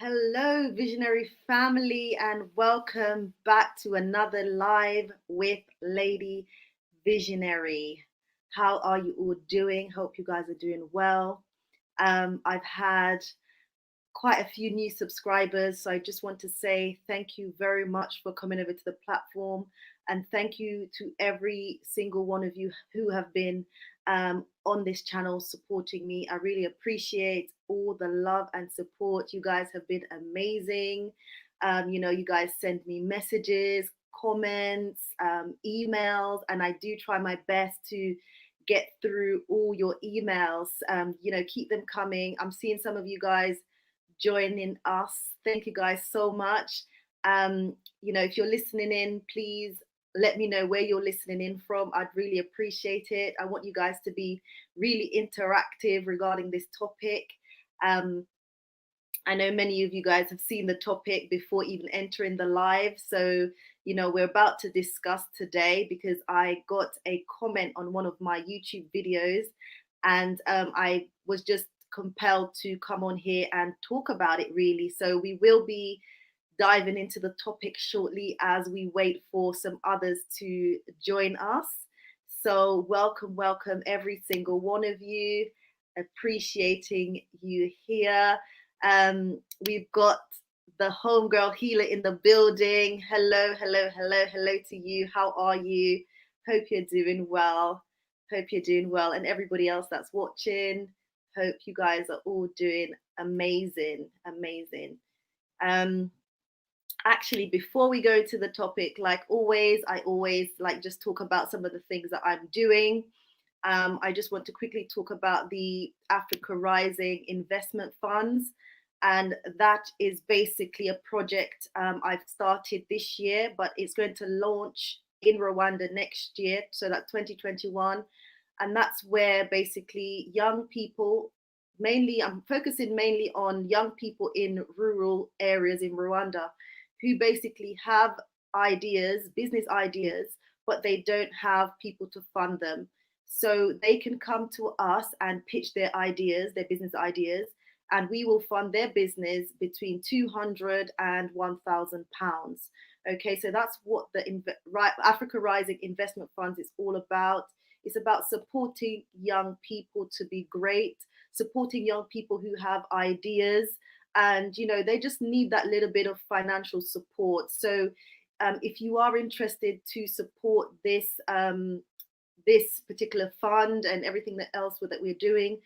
Hello, visionary family, and welcome back to another live with Lady Visionary. How are you all doing? Hope you guys are doing well. I've had quite a few new subscribers. So I just want to say thank you very much for coming over to the platform. And thank you to every single one of you who have been on this channel supporting me. I really appreciate all the love and support. You guys have been amazing. You guys send me messages, comments, emails, and I do try my best to get through all your emails. Keep them coming. I'm seeing some of you guys joining us. Thank you guys so much. If you're listening in, please let me know where you're listening in from. I'd really appreciate it. I want you guys to be really interactive regarding this topic. Um, I know many of you guys have seen the topic before even entering the live. So, we're about to discuss today because I got a comment on one of my YouTube videos and I was just compelled to come on here and talk about it really. So, we will be diving into the topic shortly as we wait for some others to join us. So, welcome, every single one of you. Appreciating you here. We've got the homegirl healer in the building. Hello to you. How are you? Hope you're doing well. Hope you're doing well. And everybody else that's watching, hope you guys are all doing amazing. Um, Actually, before we go to the topic, like always, I always like just talk about some of the things that I'm doing. I just want to quickly talk about the Africa Rising investment funds. And that is basically a project I've started this year, but it's going to launch in Rwanda next year, so that 2021. And that's where basically young people, mainly, I'm focusing mainly on young people in rural areas in Rwanda who basically have ideas, business ideas, but they don't have people to fund them. So they can come to us and pitch their ideas, their business ideas, and we will fund their business between 200 and £1,000. Okay, so that's what the Africa Rising Investment Funds is all about. It's about supporting young people to be great, supporting young people who have ideas, and they just need that little bit of financial support. So if you are interested to support this particular fund and everything else that we're doing,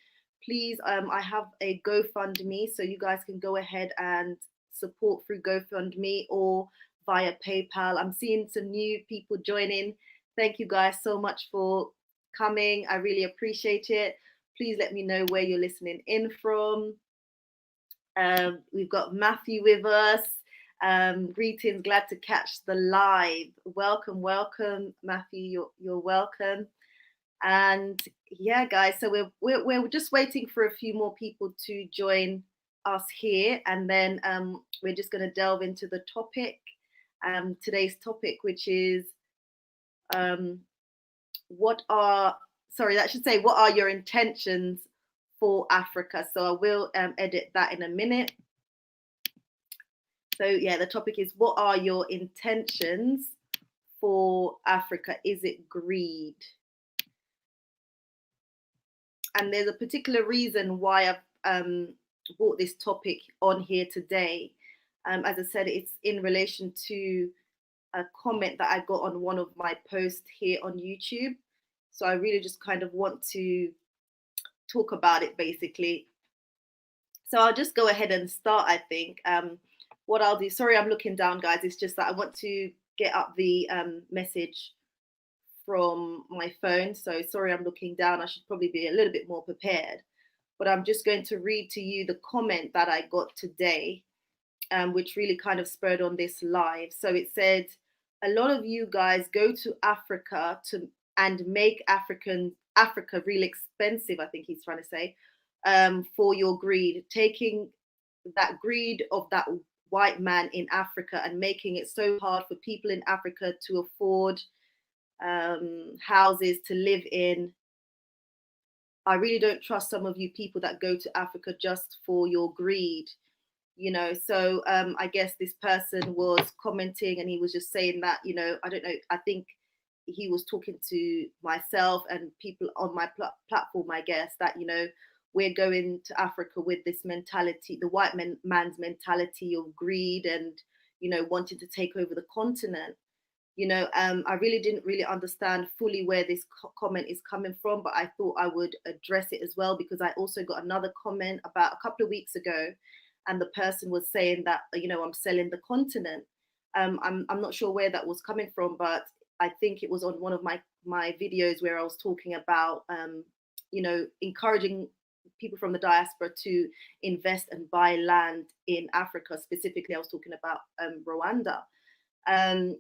please, I have a GoFundMe, so you guys can go ahead and support through GoFundMe or via PayPal. I'm seeing some new people joining. Thank you guys so much for coming. I really appreciate it. Please let me know where you're listening in from. We've got Matthew with us. Greetings, glad to catch the live. Welcome, Matthew. You're welcome. And yeah, guys, so we're just waiting for a few more people to join us here, and then we're just going to delve into the topic. Today's topic, which is what are your intentions for Africa? So I will edit that in a minute. So yeah, the topic is, what are your intentions for Africa? Is it greed? And there's a particular reason why I've brought this topic on here today. As I said, it's in relation to a comment that I got on one of my posts here on YouTube. So I really just kind of want to talk about it basically. So I'll just go ahead and start, I think. What I'll do, sorry, I'm looking down, guys. It's just that I want to get up the message from my phone. So sorry, I'm looking down. I should probably be a little bit more prepared. But I'm just going to read to you the comment that I got today, which really kind of spurred on this live. So it said, a lot of you guys go to Africa and make Africa really expensive, I think he's trying to say, for your greed, taking that greed of that white man in Africa and making it so hard for people in Africa to afford houses to live in. I really don't trust some of you people that go to Africa just for your greed. So I guess this person was commenting, and he was just saying that, I don't know, I think he was talking to myself and people on my platform, I guess, that, we're going to Africa with this mentality, the man's mentality of greed and, wanting to take over the continent. I really didn't really understand fully where this comment is coming from, but I thought I would address it as well, because I also got another comment about a couple of weeks ago, and the person was saying that, I'm selling the continent. I'm not sure where that was coming from, but I think it was on one of my videos where I was talking about, encouraging people from the diaspora to invest and buy land in Africa. Specifically, I was talking about Rwanda. And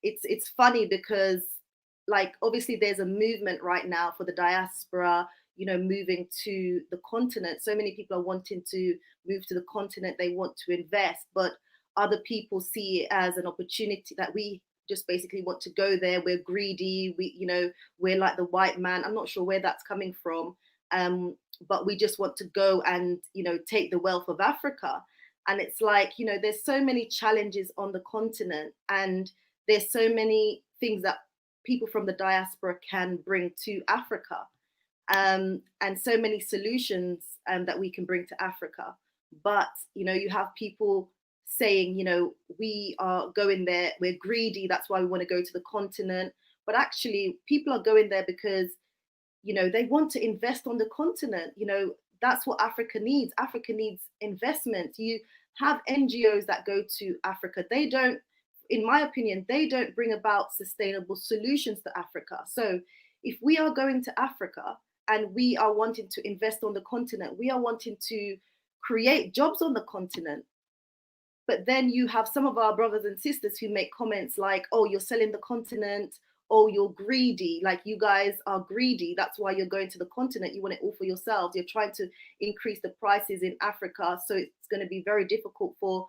it's funny because, like, obviously there's a movement right now for the diaspora, moving to the continent. So many people are wanting to move to the continent. They want to invest, but other people see it as an opportunity that we just basically want to go there. We're greedy. We're like the white man. I'm not sure where that's coming from. But we just want to go and, take the wealth of Africa. And it's like, there's so many challenges on the continent, and there's so many things that people from the diaspora can bring to Africa, and so many solutions that we can bring to Africa. But, you have people saying, we are going there, we're greedy, that's why we want to go to the continent. But actually, people are going there because, they want to invest on the continent. That's what Africa needs. Africa needs investment. You have NGOs that go to Africa. They don't, in my opinion, they don't bring about sustainable solutions to Africa. So if we are going to Africa and we are wanting to invest on the continent, we are wanting to create jobs on the continent. But then you have some of our brothers and sisters who make comments like, oh, you're selling the continent. Oh, you're greedy. Like, you guys are greedy. That's why you're going to the continent. You want it all for yourselves. You're trying to increase the prices in Africa. So it's going to be very difficult for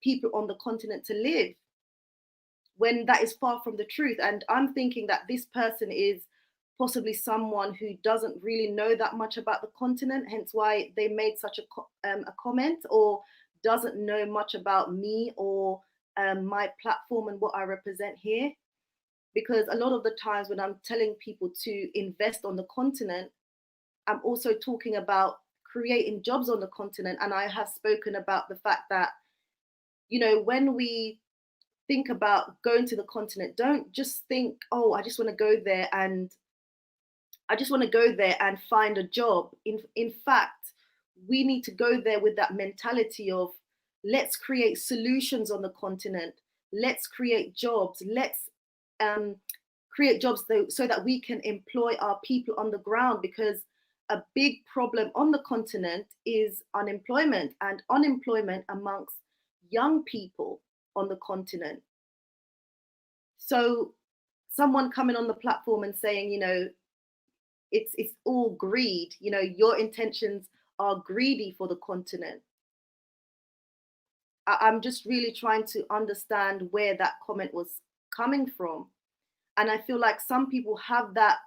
people on the continent to live, when that is far from the truth. And I'm thinking that this person is possibly someone who doesn't really know that much about the continent, hence why they made such a comment, or doesn't know much about me or my platform and what I represent here. Because a lot of the times when I'm telling people to invest on the continent, I'm also talking about creating jobs on the continent. And I have spoken about the fact that, when we think about going to the continent, don't just think, oh, I just want to go there and find a job. In fact, we need to go there with that mentality of, let's create solutions on the continent. Let's create jobs. Let's create jobs so that we can employ our people on the ground, because a big problem on the continent is unemployment, and unemployment amongst young people on the continent. So someone coming on the platform and saying, it's all greed, your intentions are greedy for the continent. I'm just really trying to understand where that comment was coming from. And I feel like some people have that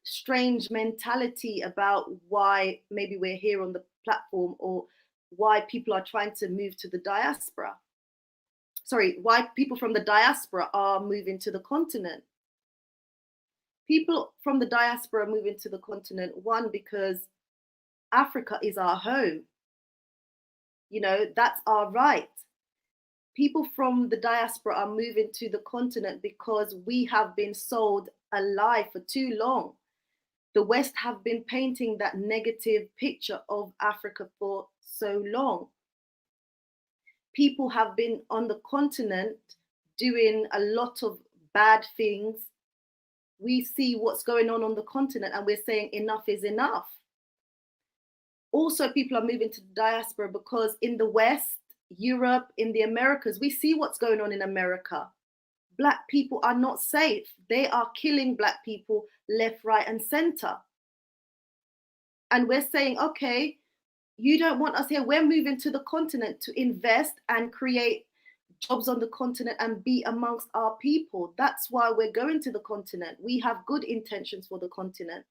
strange mentality about why maybe we're here on the platform, or why people are trying to move to the diaspora. Sorry, why people from the diaspora are moving to the continent. People from the diaspora move into the continent, one, because Africa is our home. That's our right. People from the diaspora are moving to the continent because we have been sold a lie for too long. The West have been painting that negative picture of Africa for so long. People have been on the continent doing a lot of bad things. We see what's going on the continent, and we're saying enough is enough. Also, people are moving to the diaspora because in the West, Europe, in the Americas, we see what's going on in America. Black people are not safe. They are killing Black people left, right, and center. And we're saying, okay, you don't want us here. We're moving to the continent to invest and create jobs on the continent and be amongst our people. That's why we're going to the continent. We have good intentions for the continent.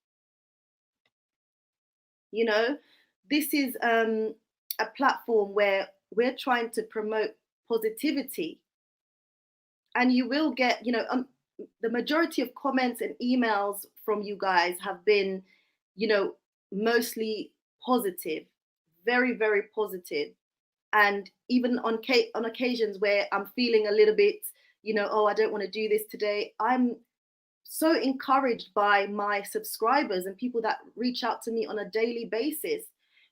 This is a platform where we're trying to promote positivity, and you will get, the majority of comments and emails from you guys have been, you know, mostly positive, very, very positive. And even on occasions where I'm feeling a little bit, oh, I don't want to do this today, I'm so encouraged by my subscribers and people that reach out to me on a daily basis.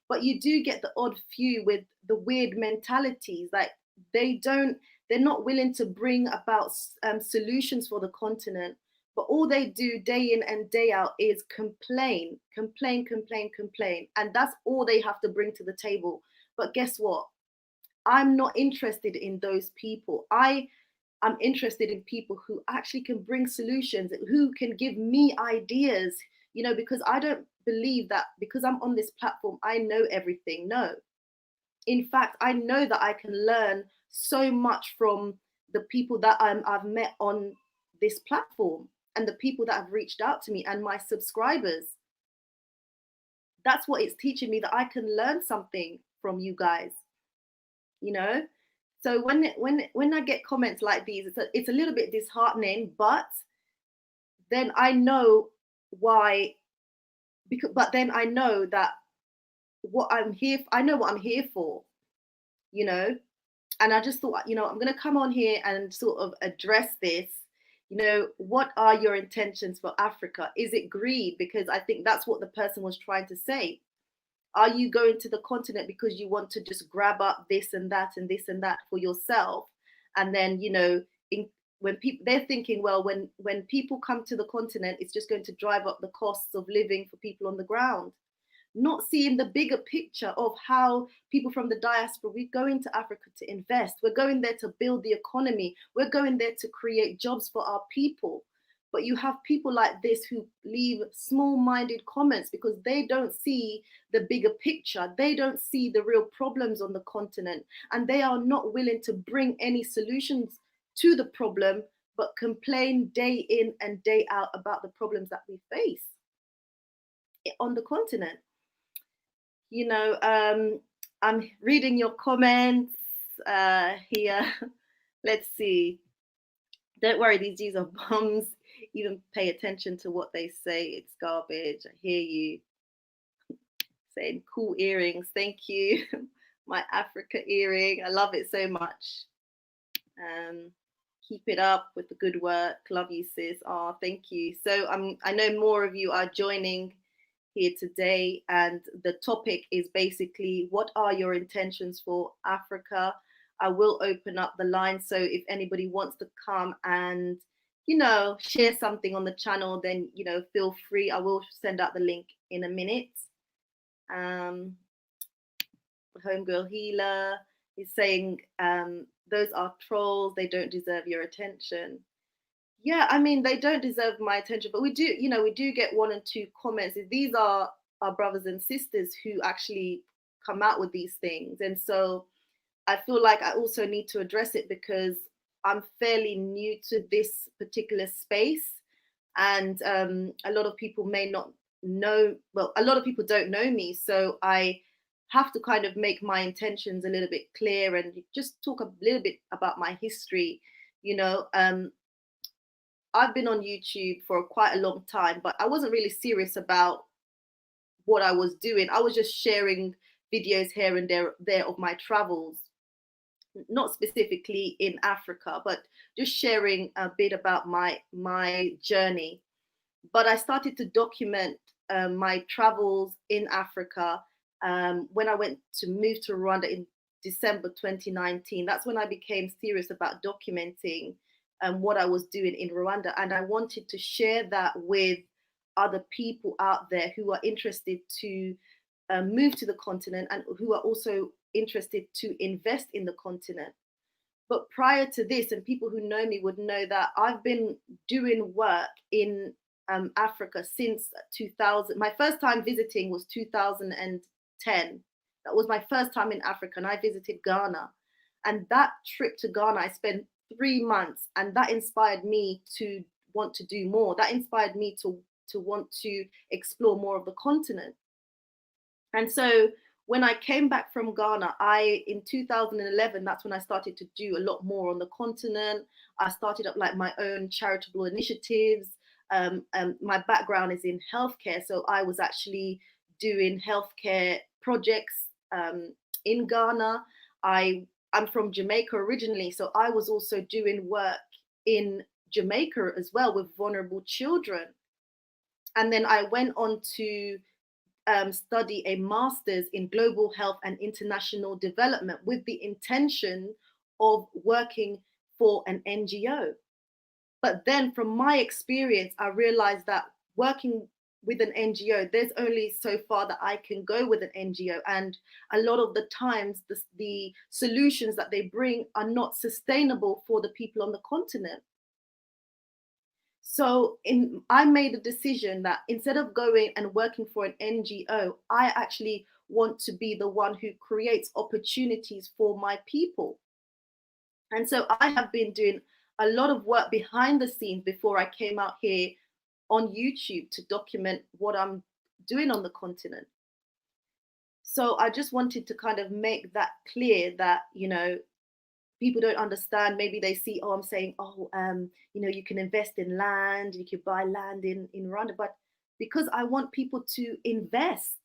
But you do get the odd few with the weird mentalities, like they don't they're not willing to bring about solutions for the continent, but all they do day in and day out is complain, complain, complain, complain, and that's all they have to bring to the table. But guess what? I'm not interested in those people. I'm interested in people who actually can bring solutions, who can give me ideas, because I don't believe that because I'm on this platform, I know everything. No. In fact, I know that I can learn so much from the people that I've met on this platform and the people that have reached out to me and my subscribers. That's what it's teaching me, that I can learn something from you guys, you know? So when I get comments like these, it's a little bit disheartening, but then I know why. But then I know that I know what I'm here for, you know. And I just thought, I'm going to come on here and sort of address this. What are your intentions for Africa? Is it greed? Because I think that's what the person was trying to say. Are you going to the continent because you want to just grab up this and that and this and that for yourself? And then, when people, they're thinking, well, when people come to the continent, it's just going to drive up the costs of living for people on the ground, not seeing the bigger picture of how people from the diaspora, we're going to Africa to invest. We're going there to build the economy. We're going there to create jobs for our people. But you have people like this who leave small-minded comments because they don't see the bigger picture. They don't see the real problems on the continent, and they are not willing to bring any solutions to the problem, but complain day in and day out about the problems that we face on the continent. I'm reading your comments here. Let's see. Don't worry, these G's are bums. Even pay attention to what they say. It's garbage. I hear you. Saying cool earrings. Thank you. My Africa earring. I love it so much. Keep it up with the good work. Love you, sis. Oh, thank you. So I know more of you are joining here today, and the topic is basically, what are your intentions for Africa? I will open up the line, so if anybody wants to come and share something on the channel, then feel free. I will send out the link in a minute. Homegirl Healer is saying, those are trolls, they don't deserve your attention. Yeah, I mean, they don't deserve my attention, but we do get one and two comments. These are our brothers and sisters who actually come out with these things. And so I feel like I also need to address it because I'm fairly new to this particular space. And a lot of people may not know, well, a lot of people don't know me. So I have to kind of make my intentions a little bit clear and just talk a little bit about my history. I've been on YouTube for quite a long time, but I wasn't really serious about what I was doing. I was just sharing videos here and there of my travels, not specifically in Africa, but just sharing a bit about my journey. But I started to document my travels in Africa when I went to move to Rwanda in December 2019. That's when I became serious about documenting what I was doing in Rwanda. And I wanted to share that with other people out there who are interested to move to the continent and who are also interested to invest in the continent. But prior to this, and people who know me would know that I've been doing work in Africa since 2000. My first time visiting was 2010. That was my first time in Africa, and I visited Ghana. And that trip to Ghana, I spent 3 months, and that inspired me to want to do more. That inspired me to want to explore more of the continent. And so when I came back from Ghana, in 2011, that's when I started to do a lot more on the continent. I started up like my own charitable initiatives. My background is in healthcare, so I was actually doing healthcare projects in Ghana. I'm from Jamaica originally, so I was also doing work in Jamaica as well with vulnerable children. And then I went on to study a master's in global health and international development with the intention of working for an NGO. But then from my experience, I realized that working with an NGO, there's only so far that I can go with an NGO. And a lot of the times, the solutions that they bring are not sustainable for the people on the continent. So I made a decision that instead of going and working for an NGO, I actually want to be the one who creates opportunities for my people. And so I have been doing a lot of work behind the scenes before I came out here on YouTube to document what I'm doing on the continent. So I just wanted to kind of make that clear that, people don't understand. Maybe they see, oh, I'm saying, oh, you can invest in land, you can buy land in Rwanda. But because I want people to invest,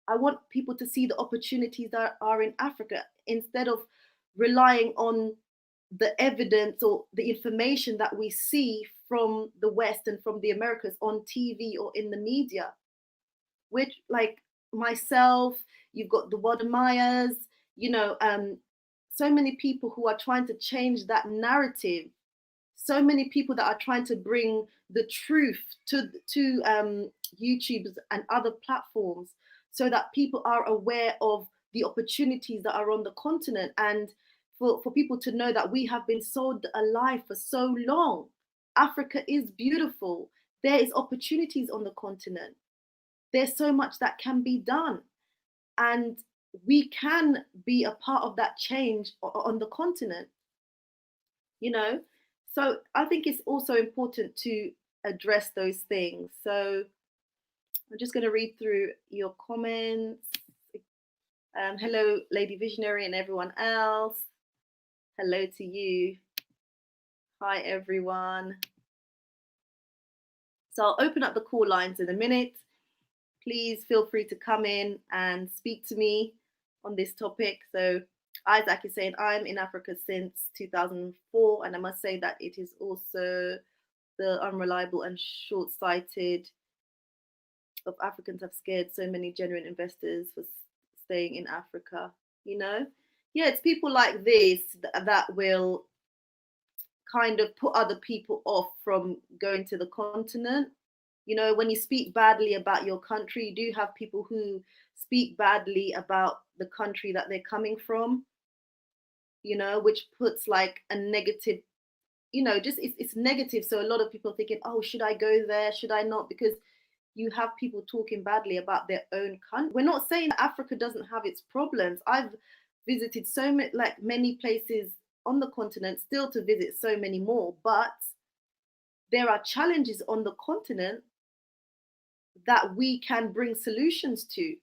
I want people to see the opportunities that are in Africa instead of relying on the evidence or the information that we see from the West and from the Americas on TV or in the media. Which, like myself, you've got the Wadameyas, so many people who are trying to change that narrative, so many people that are trying to bring the truth to YouTubes and other platforms so that people are aware of the opportunities that are on the continent, and for people to know that we have been sold a lie for so long. Africa is beautiful. There is opportunities on the continent. There's so much that can be done. And we can be a part of that change on the continent, you know? So I think it's also important to address those things. So I'm just going to read through your comments. Hello, Lady Visionary and everyone else. Hello to you. Hi, everyone. So I'll open up the call lines in a minute. Please feel free to come in and speak to me on this topic. So Isaac is saying, I'm in Africa since 2004, and I must say that it is also the unreliable and short-sighted of Africans have scared so many genuine investors for staying in Africa. Yeah, it's people like this that will kind of put other people off from going to the continent. When you speak badly about your country, you do have people who speak badly about the country that they're coming from, which puts like a negative, just it's negative. So a lot of people are thinking, oh, should I go there? Should I not? Because you have people talking badly about their own country. We're not saying that Africa doesn't have its problems. I've visited so many places on the continent, still to visit so many more, but there are challenges on the continent that we can bring solutions to.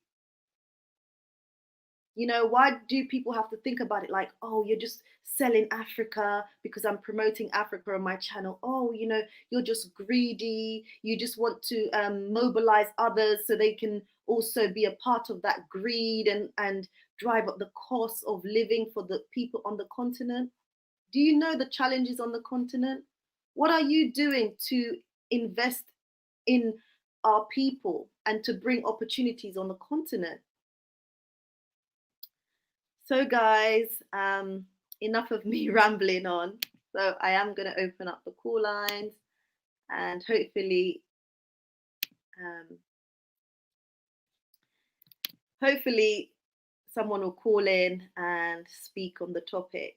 Why do people have to think about it like, oh, you're just selling Africa because I'm promoting Africa on my channel? Oh, you're just greedy. You just want to mobilize others so they can also be a part of that greed and drive up the cost of living for the people on the continent. Do you know the challenges on the continent? What are you doing to invest in our people and to bring opportunities on the continent? So guys, enough of me rambling on. So I am going to open up the call lines, and hopefully someone will call in and speak on the topic.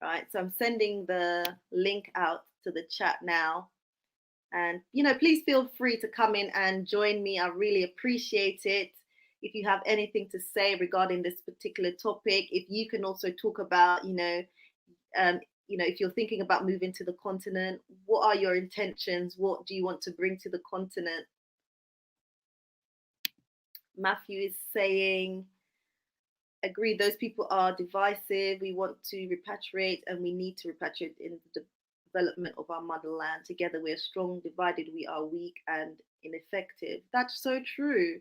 Right, so I'm sending the link out to the chat now. And, please feel free to come in and join me. I really appreciate it. If you have anything to say regarding this particular topic, if you can also talk about, if you're thinking about moving to the continent, what are your intentions? What do you want to bring to the continent? Matthew is saying, Agreed. Those people are divisive. We want to repatriate, and we need to repatriate in the development of our motherland. Together we are strong, divided we are weak and ineffective. That's so true.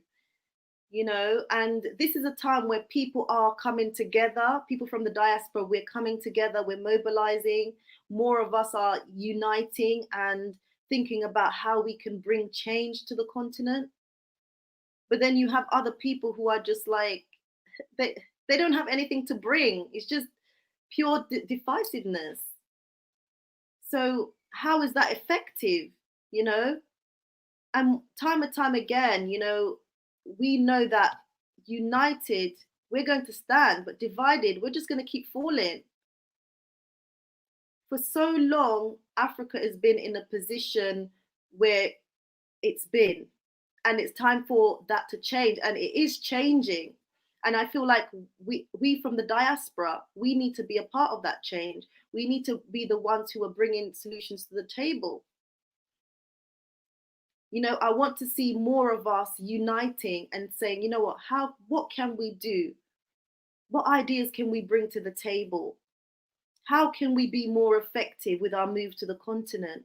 And this is a time where people are coming together. People from the diaspora, we're coming together, we're mobilizing. More of us are uniting and thinking about how we can bring change to the continent. But then you have other people who are just like, they don't have anything to bring. It's just pure divisiveness. So how is that effective? You know, and time and time again, we know that united we're going to stand, but divided we're just going to keep falling. For so long, Africa has been in a position where it's been, and it's time for that to change, and it is changing. And I feel like we from the diaspora, we need to be a part of that change. We need to be the ones who are bringing solutions to the table. I want to see more of us uniting and saying, what can we do? What ideas can we bring to the table? How can we be more effective with our move to the continent?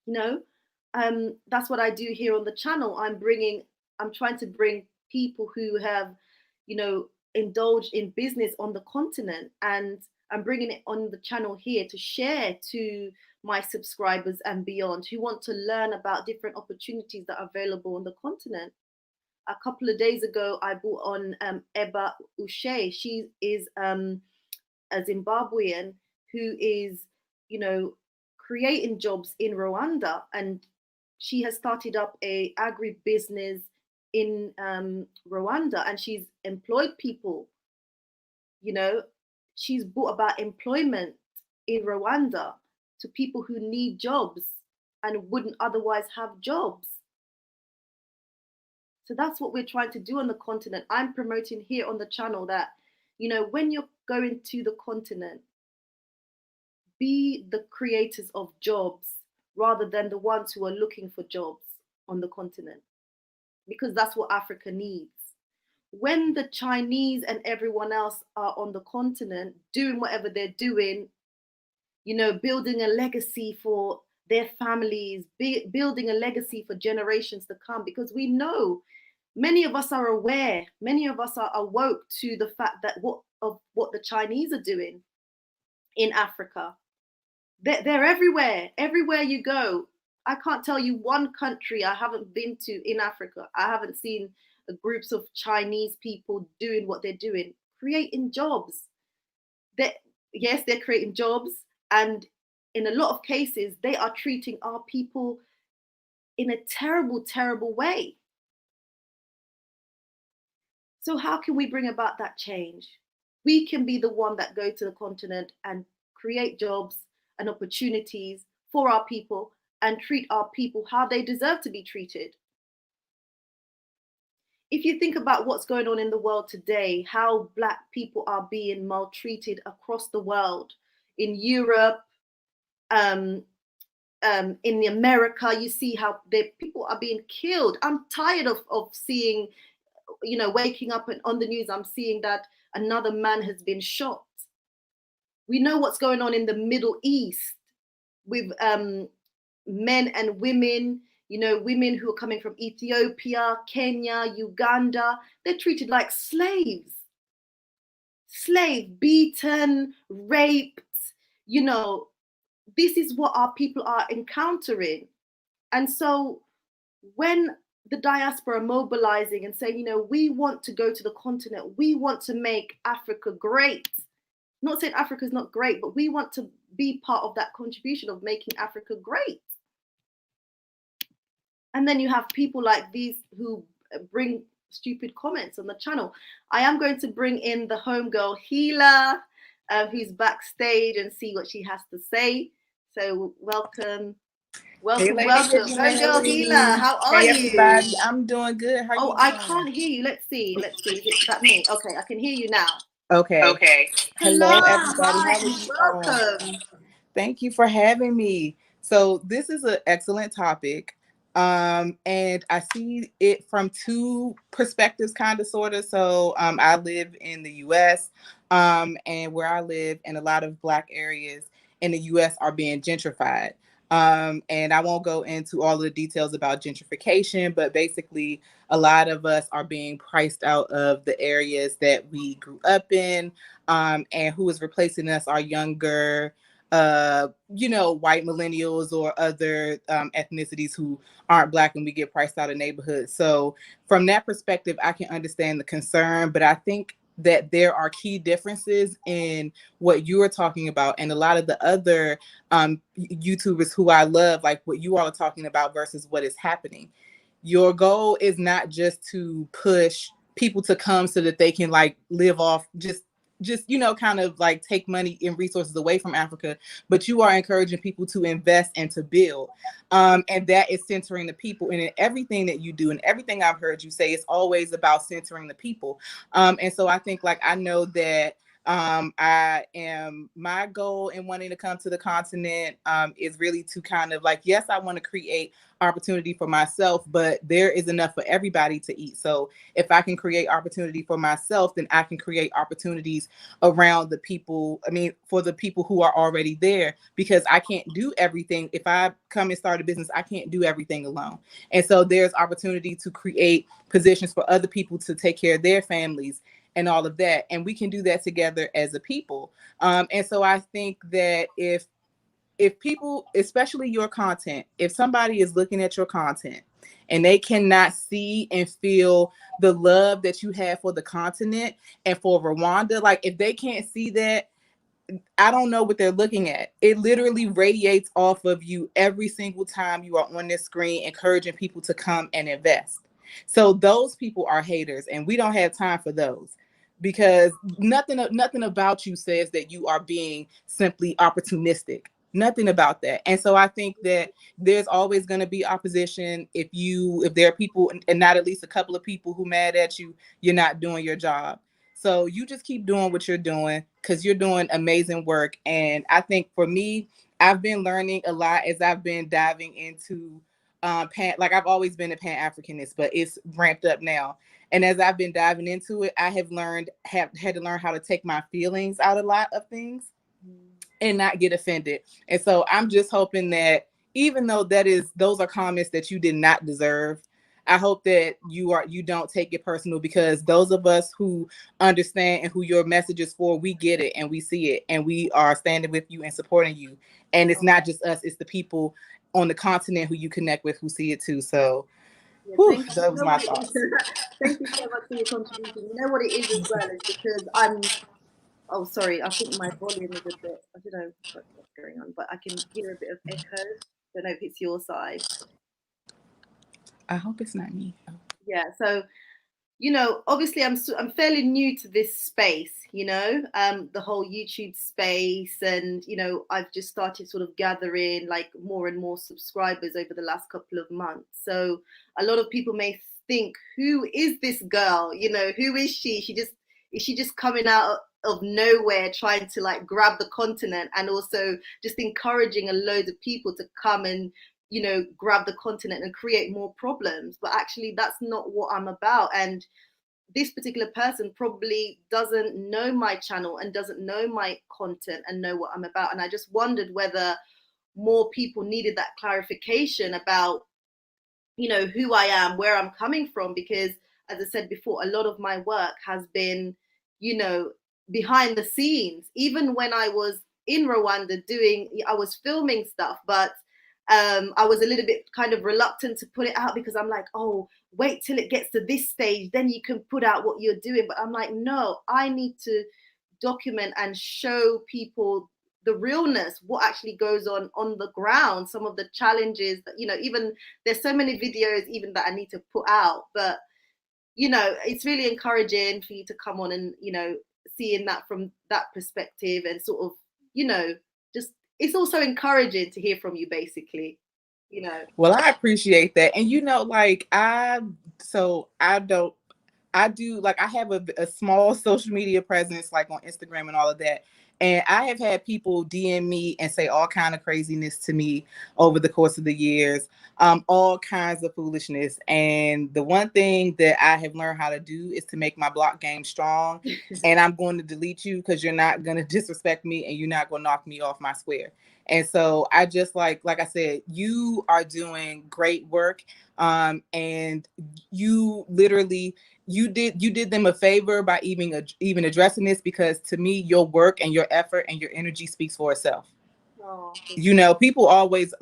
That's what I do here on the channel. I'm trying to bring people who have, indulged in business on the continent, and I'm bringing it on the channel here to share to my subscribers and beyond who want to learn about different opportunities that are available on the continent. A couple of days ago, I brought on Eba Uche. She is a Zimbabwean who is, creating jobs in Rwanda, and she has started up a agribusiness in Rwanda, and she's employed people. She's brought about employment in Rwanda to people who need jobs and wouldn't otherwise have jobs. So that's what we're trying to do on the continent. I'm promoting here on the channel that, when you're going to the continent, be the creators of jobs rather than the ones who are looking for jobs on the continent, because that's what Africa needs. When the Chinese and everyone else are on the continent doing whatever they're doing, building a legacy for their families, building a legacy for generations to come, because we know many of us are aware, many of us are awoke to the fact that what the Chinese are doing in Africa. They're everywhere you go. I can't tell you one country I haven't been to in Africa. I haven't seen groups of Chinese people doing what they're doing, creating jobs. Yes, they're creating jobs, and in a lot of cases, they are treating our people in a terrible, terrible way. So how can we bring about that change? We can be the one that go to the continent and create jobs and opportunities for our people and treat our people how they deserve to be treated. If you think about what's going on in the world today, how Black people are being maltreated across the world, in Europe, in America, you see how people are being killed. I'm tired of seeing, waking up and on the news, I'm seeing that another man has been shot. We know what's going on in the Middle East with men and women, women who are coming from Ethiopia, Kenya, Uganda. They're treated like slaves, beaten, raped. This is what our people are encountering. And so when the diaspora are mobilizing and saying, we want to go to the continent, we want to make Africa great. Not saying Africa is not great, but we want to be part of that contribution of making Africa great. And then you have people like these who bring stupid comments on the channel. I am going to bring in the homegirl Hila, who's backstage, and see what she has to say. So welcome. Welcome. Homegirl Hila, how are you? Everybody. I'm doing good. How you doing? I can't hear you. Let's see. Is it that me? Okay, I can hear you now. Okay. Hello, everybody. Welcome. Thank you for having me. So this is an excellent topic. And I see it from two perspectives, kind of, sort of. So I live in the US, and where I live in a lot of Black areas in the US are being gentrified. And I won't go into all of the details about gentrification, but basically, a lot of us are being priced out of the areas that we grew up in, and who is replacing us are younger, white millennials or other ethnicities who aren't Black, and we get priced out of neighborhoods. So from that perspective, I can understand the concern, but I think that there are key differences in what you are talking about and a lot of the other YouTubers who I love, like what you all are talking about versus what is happening. Your goal is not just to push people to come so that they can like live off just kind of like take money and resources away from Africa, but you are encouraging people to invest and to build, and that is centering the people. And in everything that you do and everything I've heard you say, it's always about centering the people. And so I think, like, I know that I am, my goal in wanting to come to the continent is really to kind of like, yes, I want to create opportunity for myself, but there is enough for everybody to eat. So if I can create opportunity for myself, then I can create opportunities around the people. I mean, for the people who are already there, because I can't do everything. If I come and start a business, I can't do everything alone. And so there's opportunity to create positions for other people to take care of their families and all of that. And we can do that together as a people. And so I think that if people, especially your content, if somebody is looking at your content and they cannot see and feel the love that you have for the continent and for Rwanda, like if they can't see that, I don't know what they're looking at. It literally radiates off of you every single time you are on this screen, encouraging people to come and invest. So those people are haters, and we don't have time for those, because nothing about you says that you are being simply opportunistic. Nothing about that. And so I think that there's always going to be opposition if there are people, and not at least a couple of people, who mad at you, you're not doing your job. So you just keep doing what you're doing, because you're doing amazing work. And I think for me, I've been learning a lot as I've been diving into like I've always been a Pan-Africanist, but it's ramped up now. And as I've been diving into it, I have had to learn how to take my feelings out a lot of things and not get offended. And so I'm just hoping that, even though those are comments that you did not deserve, I hope that you don't take it personal, because those of us who understand and who your message is for, we get it and we see it, and we are standing with you and supporting you. And it's not just us, it's the people on the continent who you connect with who see it too. So Yeah, whew, thank you. that You was know my what it is? thoughts. Thank you so much for your contribution. You know what it is as well? It's because I'm. Oh, sorry. I think my volume is a bit. I don't know what's going on, but I can hear a bit of echo. Don't know if it's your side. I hope it's not me. Yeah. So obviously I'm fairly new to this space, the whole YouTube space, and I've just started sort of gathering like more and more subscribers over the last couple of months. So a lot of people may think, who is this girl? Who is she? Is she just coming out of nowhere trying to like grab the continent, and also just encouraging a load of people to come and grab the continent and create more problems? But actually that's not what I'm about. And this particular person probably doesn't know my channel and doesn't know my content and know what I'm about. And I just wondered whether more people needed that clarification about, who I am, where I'm coming from, because as I said before, a lot of my work has been, you know, behind the scenes. Even when I was in Rwanda I was filming stuff, but I was a little bit kind of reluctant to put it out, because I'm like, oh, wait till it gets to this stage, then you can put out what you're doing. But I'm like, no, I need to document and show people the realness, what actually goes on the ground, some of the challenges that, even there's so many videos even that I need to put out. But it's really encouraging for you to come on and seeing that from that perspective, and sort of just, it's also encouraging to hear from you, basically. Well, I appreciate that. And like, I don't I do, like, I have a small social media presence, like on Instagram and all of that. And I have had people DM me and say all kind of craziness to me over the course of the years, all kinds of foolishness. And the one thing that I have learned how to do is to make my block game strong. And I'm going to delete you because you're not going to disrespect me and you're not going to knock me off my square. And so I just like I said, you are doing great work. And you literally you did them a favor by even addressing this, because to me your work and your effort and your energy speaks for itself. Oh, thank You you. know, people always,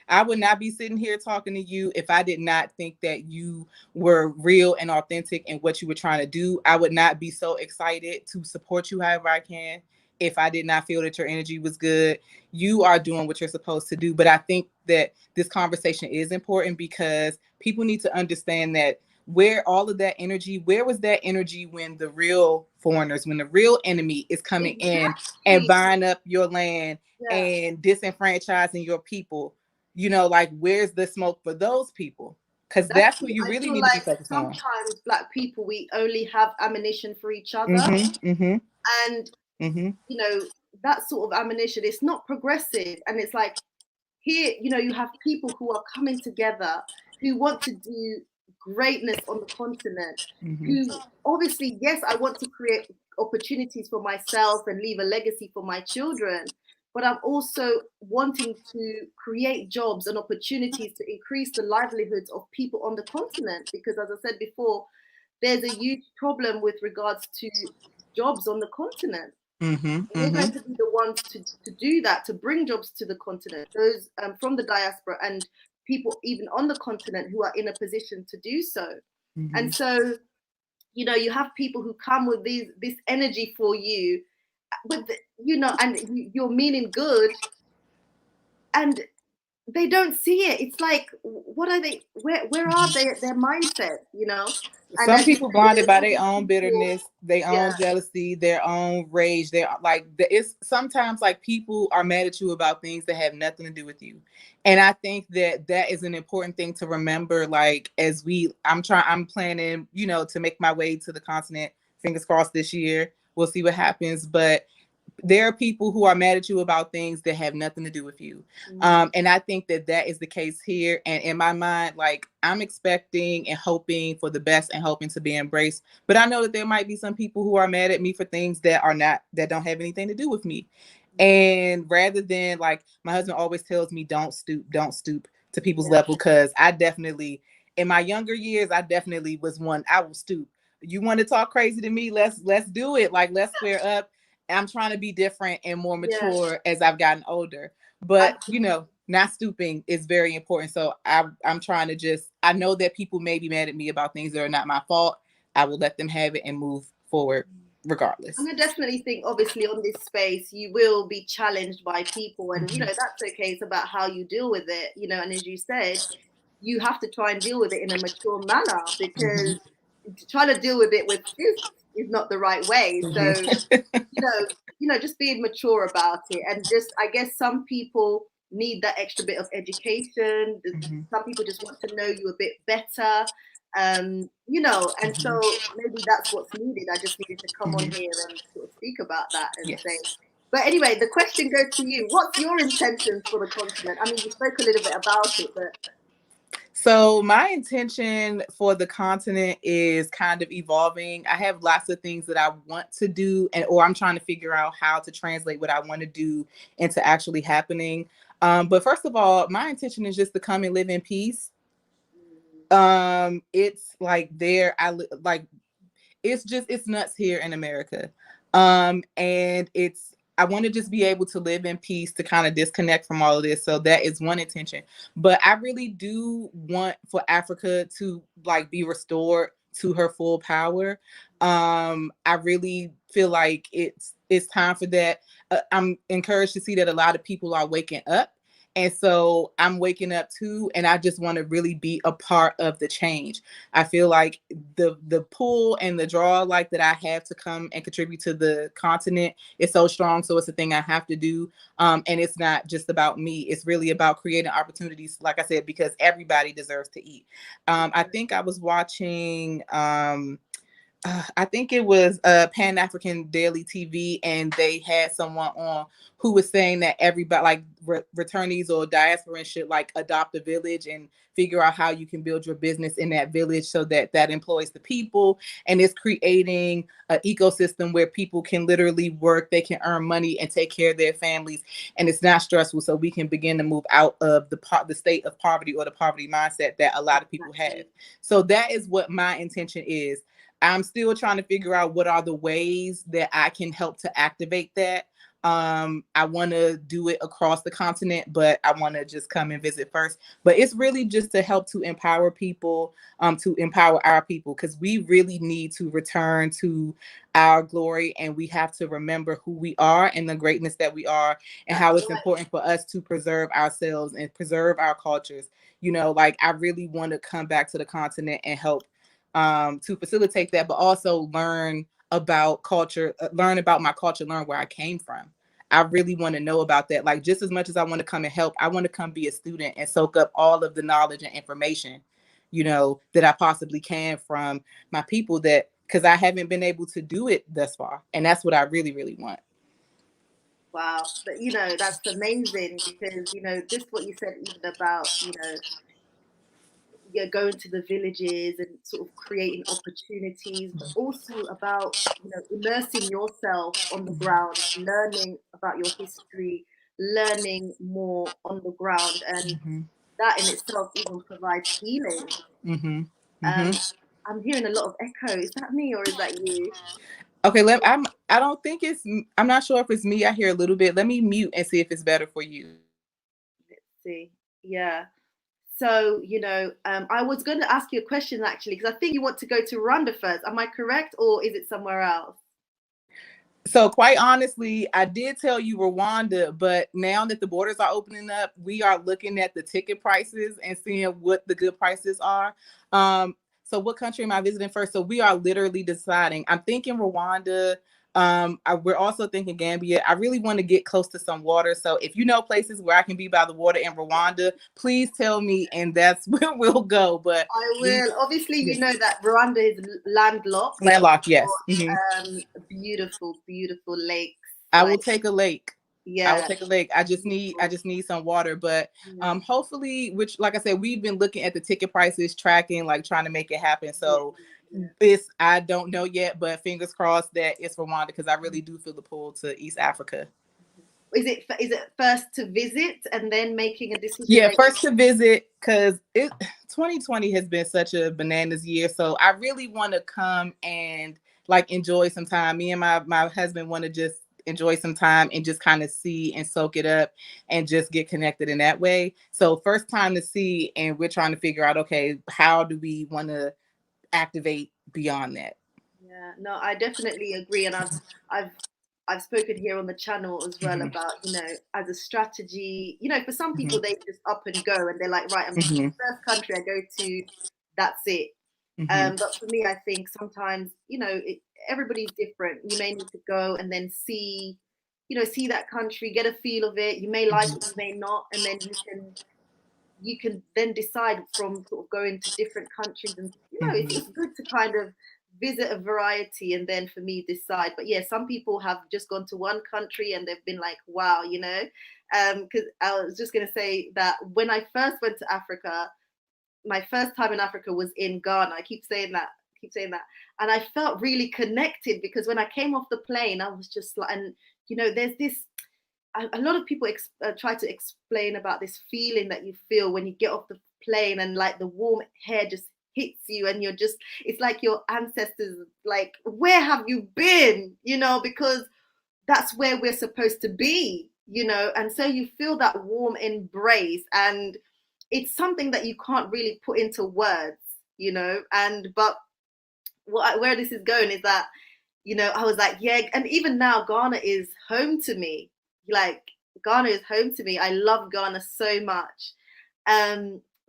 I would not be sitting here talking to you if I did not think that you were real and authentic in what you were trying to do. I would not be so excited to support you however I can if I did not feel that your energy was good. You are doing what you're supposed to do. But I think that this conversation is important because people need to understand that where all of that energy, where was that energy when the real foreigners, when the real enemy is coming in and Exactly. buying up your land Yeah. and disenfranchising your people? You know, like, where's the smoke for those people? Because That's that's what true. you I really feel need to be like focused on. sometimes Black people, we only have ammunition for each other. Mm-hmm. Mm-hmm. And, Mm-hmm. you know, that sort of ammunition, it's not progressive. And it's like, here, you have people who are coming together who want to do greatness on the continent, Mm-hmm. who obviously, yes, I want to create opportunities for myself and leave a legacy for my children, but I'm also wanting to create jobs and opportunities to increase the livelihoods of people on the continent. Because, as I said before, there's a huge problem with regards to jobs on the continent. Mm-hmm. We're Mm-hmm. going to be the ones to do that, to bring jobs to the continent, those from the diaspora and people even on the continent who are in a position to do so. Mm-hmm. And so, you have people who come with this energy for you, with and you're meaning good, and they don't see it. It's like, what are they? Where are they? Their mindset, And Some as you people said, blinded there's by all their these own people. bitterness, their Yeah, own jealousy, their own rage. They're like, it's sometimes like people are mad at you about things that have nothing to do with you. And I think that that is an important thing to remember. Like, I'm planning, to make my way to the continent, fingers crossed this year. We'll see what happens. But there are people who are mad at you about things that have nothing to do with you. And I think that that is the case here. And in my mind, like, I'm expecting and hoping for the best and hoping to be embraced. But I know that there might be some people who are mad at me for things that don't have anything to do with me. And rather than, like, my husband always tells me, don't stoop to people's yeah, level. Cause I definitely, in my younger years, I definitely was one. I will stoop. You want to talk crazy to me? Let's do it. Like, let's square up. I'm trying to be different and more yeah. mature as I've gotten older. I, But not stooping is very important. So I'm trying to just, I know that people may be mad at me about things that are not my fault. I will let them have it and move forward regardless. And I definitely think, obviously, on this space, you will be challenged by people, and Mm-hmm. that's okay. It's about how you deal with it, And as you said, you have to try and deal with it in a mature manner, because Mm-hmm. trying to deal with it with fists is not the right way. So, Mm-hmm. just being mature about it, and just, I guess, some people need that extra bit of education. Mm-hmm. Some people just want to know you a bit better, and Mm-hmm. so maybe that's what's needed. I just needed to come on Mm-hmm. here and sort of speak about that and say. Yes. But anyway, the question goes to you. What's your intentions for the continent? I mean, you spoke a little bit about it, but So my intention for the continent is kind of evolving. I have lots of things that I want to do, or I'm trying to figure out how to translate what I want to do into actually happening. But first of all, my intention is just to come and live in peace. It's like there, like, it's nuts here in America. And I want to just be able to live in peace, to kind of disconnect from all of this. So that is one intention. But I really do want for Africa to, like, be restored to her full power. I really feel like it's time for that. I'm encouraged to see that a lot of people are waking up. And so I'm waking up too, and I just want to really be a part of the change. I feel like the pull and the draw, like, that I have to come and contribute to the continent is so strong. So it's a thing I have to do. And it's not just about me. It's really about creating opportunities, like I said, because everybody deserves to eat. I think I was watching I think it was Pan African Daily TV, and they had someone on who was saying that everybody, like returnees or diasporans, should like adopt a village and figure out how you can build your business in that village so that that employs the people, and it's creating an ecosystem where people can literally work, they can earn money and take care of their families, and it's not stressful. So we can begin to move out of the state of poverty or the poverty mindset that a lot of people have. Exactly. So that is what my intention is. I'm still trying to figure out what are the ways that I can help to activate that. I want to do it across the continent, but I want to just come and visit first. But it's really just to help to empower people, to empower our people, because we really need to return to our glory, and we have to remember who we are and the greatness that we are, and That's how it's right. important for us to preserve ourselves and preserve our cultures. You know, like I really want to come back to the continent and help to facilitate that, but also learn about culture, learn about my culture, learn where I came from. I really want to know about that. Like just as much as I want to come and help, I want to come be a student and soak up all of the knowledge and information, you know, that I possibly can from my people, that because I haven't been able to do it thus far. And that's what I really, really want. Wow. But that's amazing because, this what you said even about, yeah, going to the villages and sort of creating opportunities, but also about, immersing yourself on the ground, learning about your history, learning more on the ground. And Mm-hmm. that in itself even provides healing. Mm-hmm. Mm-hmm. Um, I'm hearing a lot of echo. Is that me or is that you? Okay, I don't think it's, I'm not sure if it's me. I hear a little bit. Let me mute and see if it's better for you. Let's see. Yeah. So, I was going to ask you a question actually, because I think you want to go to Rwanda first. Am I correct, or is it somewhere else? So quite honestly, I did tell you Rwanda, but now that the borders are opening up, we are looking at the ticket prices and seeing what the good prices are. So what country am I visiting first? So we are literally deciding. I'm thinking Rwanda. We're also thinking Gambia. I really want to get close to some water. So if you know places where I can be by the water in Rwanda, please tell me, and that's where we'll go. But I we, will. Obviously, yeah, you know that Rwanda is landlocked, but landlocked. it's Yes. Hmm. got beautiful, beautiful lakes. I will Like, take a lake. I will yeah, take a lake. I beautiful. just need some water. But Yeah, hopefully, which like I said, we've been looking at the ticket prices, tracking, like trying to make it happen. yeah, So yeah. it's, I don't know yet, but fingers crossed that it's Rwanda, because I really do feel the pull to East Africa. Is it first to visit and then making a decision Yeah, later? first to visit, because it 2020 has been such a bananas year. So I really want to come and like enjoy some time. Me and my husband want to just enjoy some time and just kind of see and soak it up and just get connected in that way. So first time to see, and we're trying to figure out, okay, how do we want to activate beyond that? Yeah, no, I definitely agree, and I've I've spoken here on the channel as well Hmm. about, as a strategy, for some people Hmm. they just up and go and they're like, right, Hmm. first country I go to, that's it. Hmm. But for me, I think sometimes, everybody's different. You may need to go and then see that country, get a feel of it. You may like it, you may not, and then you can then decide from sort of going to different countries, and it's good to kind of visit a variety and then for me decide. But yeah, some people have just gone to one country and they've been like, wow, because I was just going to say that when I first went to Africa, my first time in Africa was in Ghana. I keep saying that, and I felt really connected because when I came off the plane, I was just like, and there's this. A lot of people try to explain about this feeling that you feel when you get off the plane and like the warm hair just hits you and you're just, it's like your ancestors, like, where have you been, because that's where we're supposed to be, and so you feel that warm embrace, and it's something that you can't really put into words, and but where this is going is that, I was like, yeah, and even now Ghana is home to me. Like, Ghana is home to me. I love Ghana so much.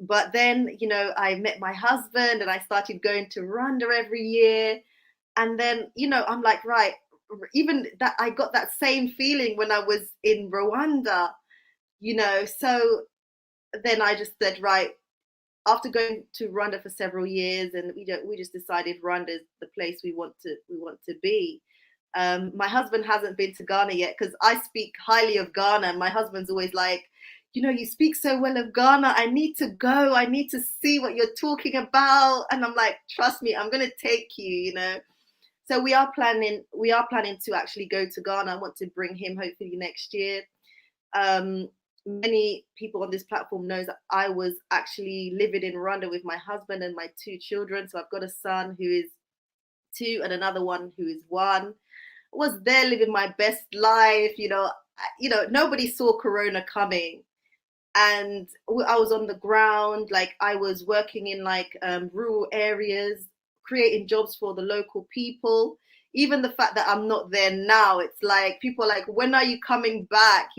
But then, I met my husband and I started going to Rwanda every year. And then, I'm like, right, even that I got that same feeling when I was in Rwanda, so then I just said, right, after going to Rwanda for several years, and we just decided Rwanda is the place we want to be. My husband hasn't been to Ghana yet because I speak highly of Ghana, and my husband's always like, you speak so well of Ghana. I need to go. I need to see what you're talking about. And I'm like, trust me, I'm gonna take you. So we are planning to actually go to Ghana. I want to bring him hopefully next year. Many people on this platform knows that I was actually living in Rwanda with my husband and my 2 children. So I've got a son who is 2 and another one who is 1. I was there living my best life. Nobody saw Corona coming, and I was on the ground. Like, I was working in like rural areas, creating jobs for the local people. Even the fact that I'm not there now, it's like people are like, when are you coming back?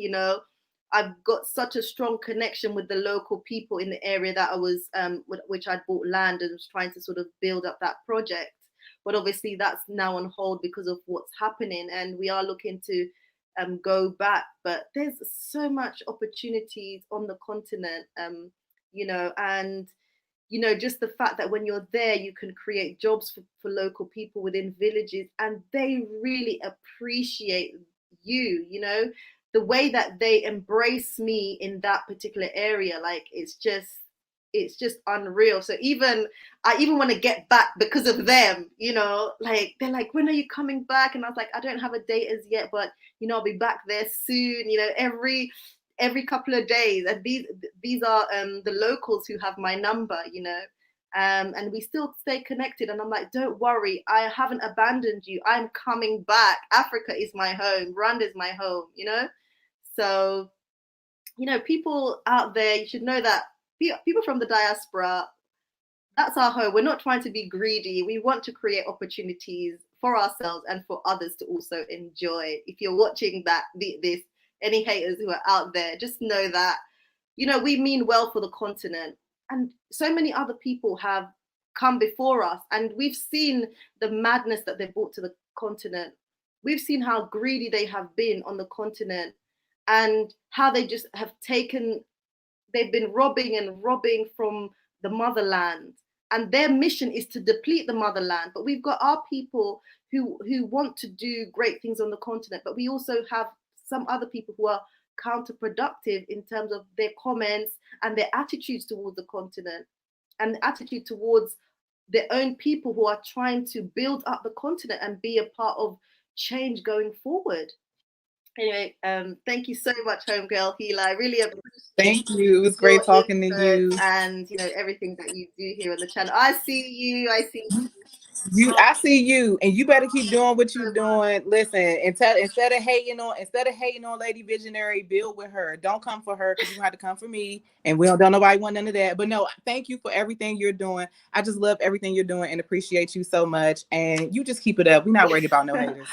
I've got such a strong connection with the local people in the area that I was, which I'd bought land and was trying to sort of build up that project. But obviously that's now on hold because of what's happening, and we are looking to go back. But there's so much opportunities on the continent, and just the fact that when you're there, you can create jobs for local people within villages, and they really appreciate the way that they embrace me in that particular area. Like, it's just unreal. So I even want to get back because of them. Like, they're like, when are you coming back? And I was like, I don't have a date as yet, but I'll be back there soon. Every couple of days. And these are the locals who have my number. And we still stay connected. And I'm like, don't worry, I haven't abandoned you. I'm coming back. Africa is my home. Rwanda is my home. So people out there, you should know that people from the diaspora, that's our home. We're not trying to be greedy. We want to create opportunities for ourselves and for others to also enjoy. If you're watching this, any haters who are out there, just know that, we mean well for the continent. And so many other people have come before us, and we've seen the madness that they've brought to the continent. We've seen how greedy they have been on the continent, and how they just have they've been robbing and robbing from the motherland, and their mission is to deplete the motherland. But we've got our people who want to do great things on the continent, but we also have some other people who are counterproductive in terms of their comments and their attitudes towards the continent, and the attitude towards their own people who are trying to build up the continent and be a part of change going forward. Anyway, thank you so much, homegirl Hila. I really appreciate Thank you. It was your great talking to input you. and everything that you do here on the channel. I see you. I see you, and you better keep doing what you're doing. Listen, and instead of hating on Lady Visionary, build with her. Don't come for her, because you have to come for me, and we don't nobody want none of that. But no, thank you for everything you're doing. I just love everything you're doing and appreciate you so much. And you just keep it up. We're not worried about no haters.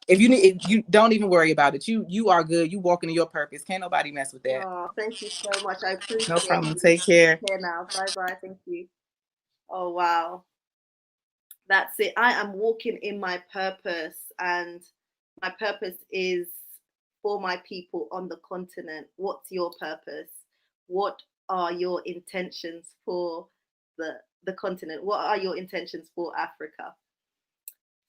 If you don't even worry about it. You are good. You walking in your purpose. Can't nobody mess with that. Oh, thank you so much. I appreciate it. No problem. Take care. Take care now. Bye bye. Thank you. Oh wow. That's it. I am walking in my purpose, and my purpose is for my people on the continent. What's your purpose? What are your intentions for the continent? What are your intentions for Africa?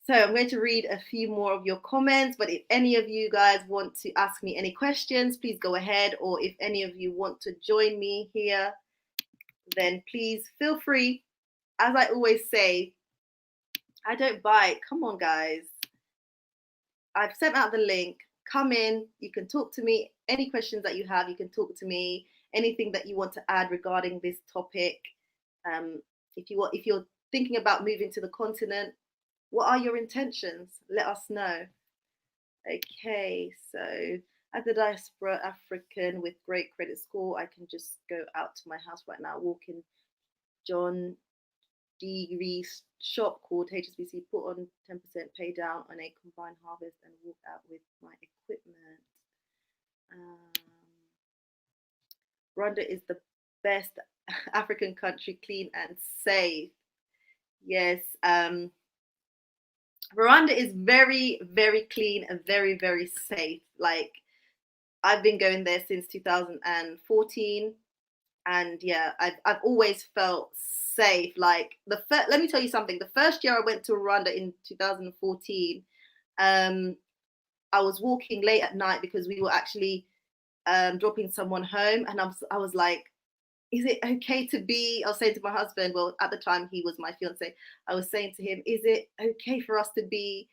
So I'm going to read a few more of your comments, but if any of you guys want to ask me any questions, please go ahead. Or if any of you want to join me here, then please feel free. As I always say, I don't bite. Come on, guys. I've sent out the link. Come in. You can talk to me. Any questions that you have, you can talk to me. Anything that you want to add regarding this topic. If you're thinking about moving to the continent, what are your intentions? Let us know. Okay, so as a diaspora African with great credit score, I can just go out to my house right now, walk in John Deere's shop called HSBC, put on 10% pay down on a combined harvest, and walk out with my equipment. Rwanda is the best African country, clean and safe. Yes, Rwanda is very, very clean and very, very safe. Like, I've been going there since 2014, and yeah, I've always felt safe. Like let me tell you something. The first year I went to Rwanda in 2014, um, I was walking late at night because we were actually dropping someone home, and I was like, is it okay to be? I was saying to my husband, well, at the time he was my fiance. I was saying to him, is it okay for us to be,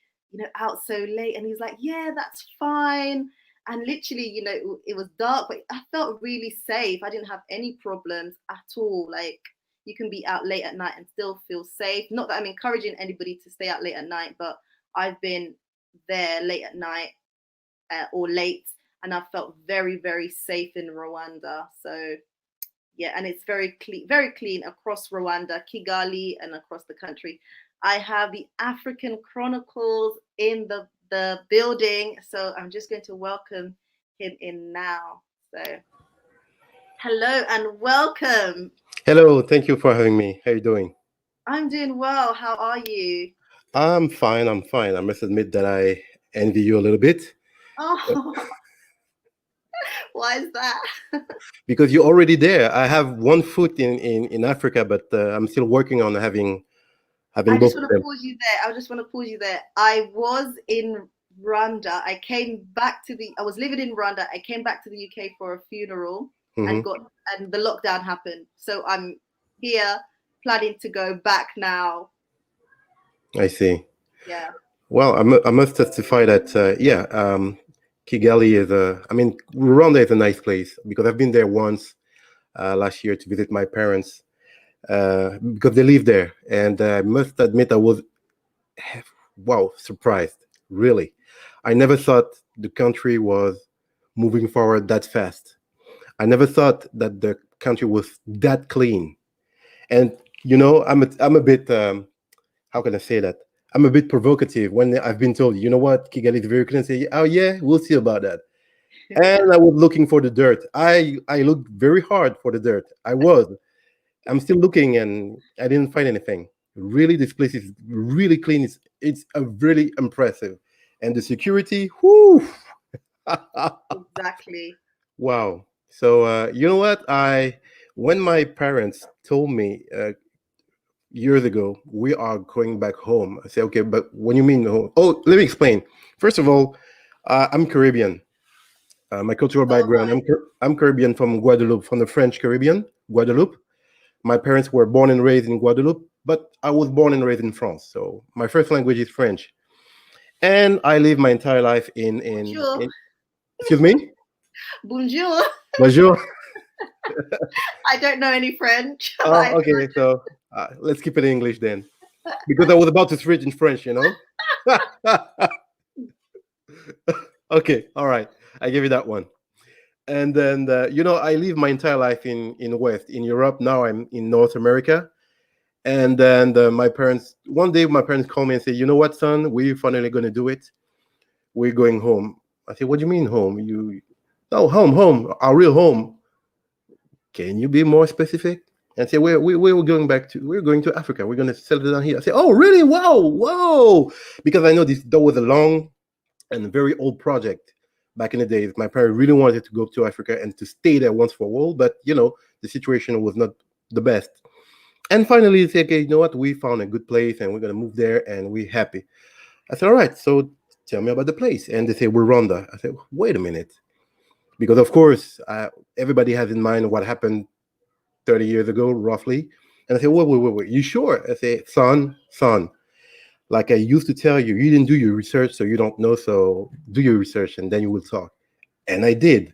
out so late? And he's like, yeah, that's fine. And literally, it was dark, but I felt really safe. I didn't have any problems at all. Like, you can be out late at night and still feel safe. Not that I'm encouraging anybody to stay out late at night, but I've been there late at night or late, and I felt very, very safe in Rwanda. So yeah, and it's very clean across Rwanda, Kigali, and across the country. I have the African Chronicles in the building, so I'm just going to welcome him in now. So hello and welcome. Hello, thank you for having me. How you doing? I'm doing well. How are you? I'm fine. I'm fine. I must admit that I envy you a little bit Oh, why is that? because you're already there. I have one foot in Africa, but I'm still working on having I both just of want to them. pause you there. I just want to pause you there. I was in Rwanda. I was living in Rwanda. I came back to the UK for a funeral and Hmm. the lockdown happened. So I'm here planning to go back now. I see. Yeah. Well, I must testify that Kigali is I mean, Rwanda is a nice place because I've been there once last year to visit my parents because they live there, and I must admit I was wow, surprised. Really, I never thought the country was moving forward that fast. I never thought that the country was that clean. And I'm a bit how can I say that? I'm a bit provocative when I've been told, you know what, Kigali is very clean. I say, oh yeah, we'll see about that. And I was looking for the dirt. I looked very hard for the dirt. I'm still looking, and I didn't find anything. Really, this place is really clean. It's a really impressive, and the security, whoo, Exactly. wow. So you know what? I When my parents told me years ago we are going back home, I say, okay, but when you mean home? Oh, let me explain. First of all, I'm Caribbean. My cultural Oh background, my. I'm Caribbean from Guadeloupe, from the French Caribbean, Guadeloupe. My parents were born and raised in Guadeloupe, but I was born and raised in France. So my first language is French. And I lived my entire life Bonjour. excuse me? Bonjour. Bonjour. I don't know any French. Oh, okay. So let's keep it in English then. Because I was about to switch in French, you know? Okay, all right. I give you that one. And then, I live my entire life in West, in Europe. Now I'm in North America. And then one day, my parents call me and say, you know what, son, we're finally going to do it. We're going home. I said, what do you mean home? No, home, our real home. Can you be more specific? And say, we're going we're going to Africa. We're going to settle down here. I say, oh, really? Wow, whoa. Because I know that was a long and very old project back in the days. My parents really wanted to go to Africa and to stay there once for all, but the situation was not the best. And finally, they said, okay, you know what? We found a good place and we're gonna move there and we're happy. I said, all right, so tell me about the place. And they say, we're Rwanda. I said, wait a minute. Because of course, everybody has in mind what happened 30 years ago, roughly. And I said, wait, you sure? I say, son, like I used to tell you, you didn't do your research, so you don't know. So do your research, and then you will talk. And I did.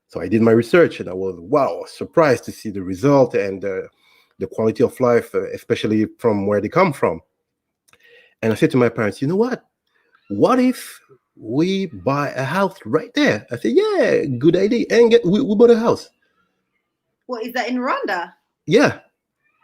So I did my research, and I was wow surprised to see the result and the quality of life, especially from where they come from. And I said to my parents, you know what? What if we buy a house right there? I said, yeah, good idea. And we bought a house. What is that in Rwanda? Yeah,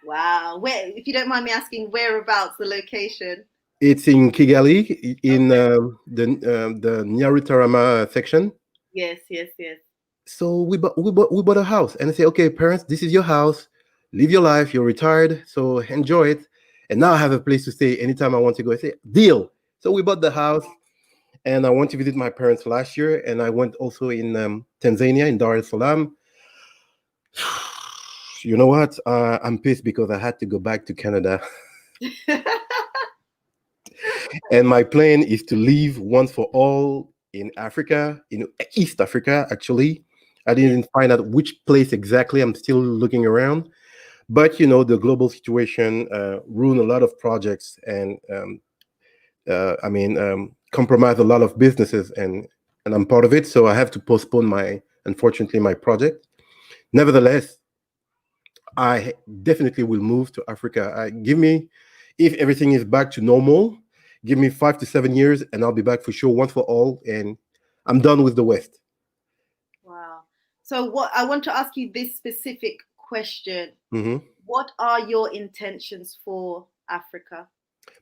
Wow. Where, if you don't mind me asking, whereabouts the location? it's in Kigali, in Okay. the Nyarutarama section. Yes, yes, yes. So we bought a house, and I say, okay, parents, this is your house. Live your life. You're retired, so enjoy it. And now I have a place to stay anytime I want to go. I say, deal. So we bought the house, and I went to visit my parents last year, and I went also in Tanzania, in Dar es Salaam. You know what? I'm pissed because I had to go back to Canada, and my plan is to leave once for all in Africa, in East Africa. Actually, I Yeah. didn't find out which place exactly. I'm still looking around, but the global situation ruined a lot of projects, and compromise a lot of businesses, and I'm part of it. So I have to postpone unfortunately, my project. Nevertheless, I definitely will move to Africa. Give me, if everything is back to normal, give me 5 to 7 years, and I'll be back for sure, once for all. And I'm done with the West. Wow. So what I want to ask you this specific question. Mhm. What are your intentions for Africa?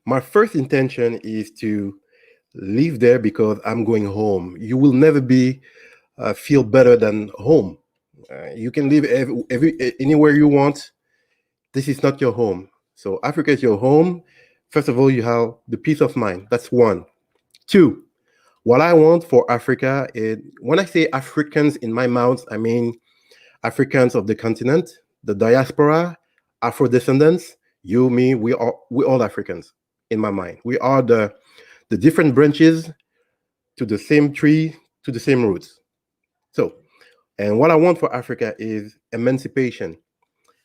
My first intention is to live there because I'm going home. You will never be feel better than home. You can live anywhere you want. This is not your home. So Africa is your home. First of all, you have the peace of mind. That's one. Two, what I want for Africa is, when I say Africans in my mouth, I mean Africans of the continent, the diaspora, Afro descendants, you, me, we all Africans in my mind. We are the different branches to the same tree, to the same roots. So, and what I want for Africa is emancipation,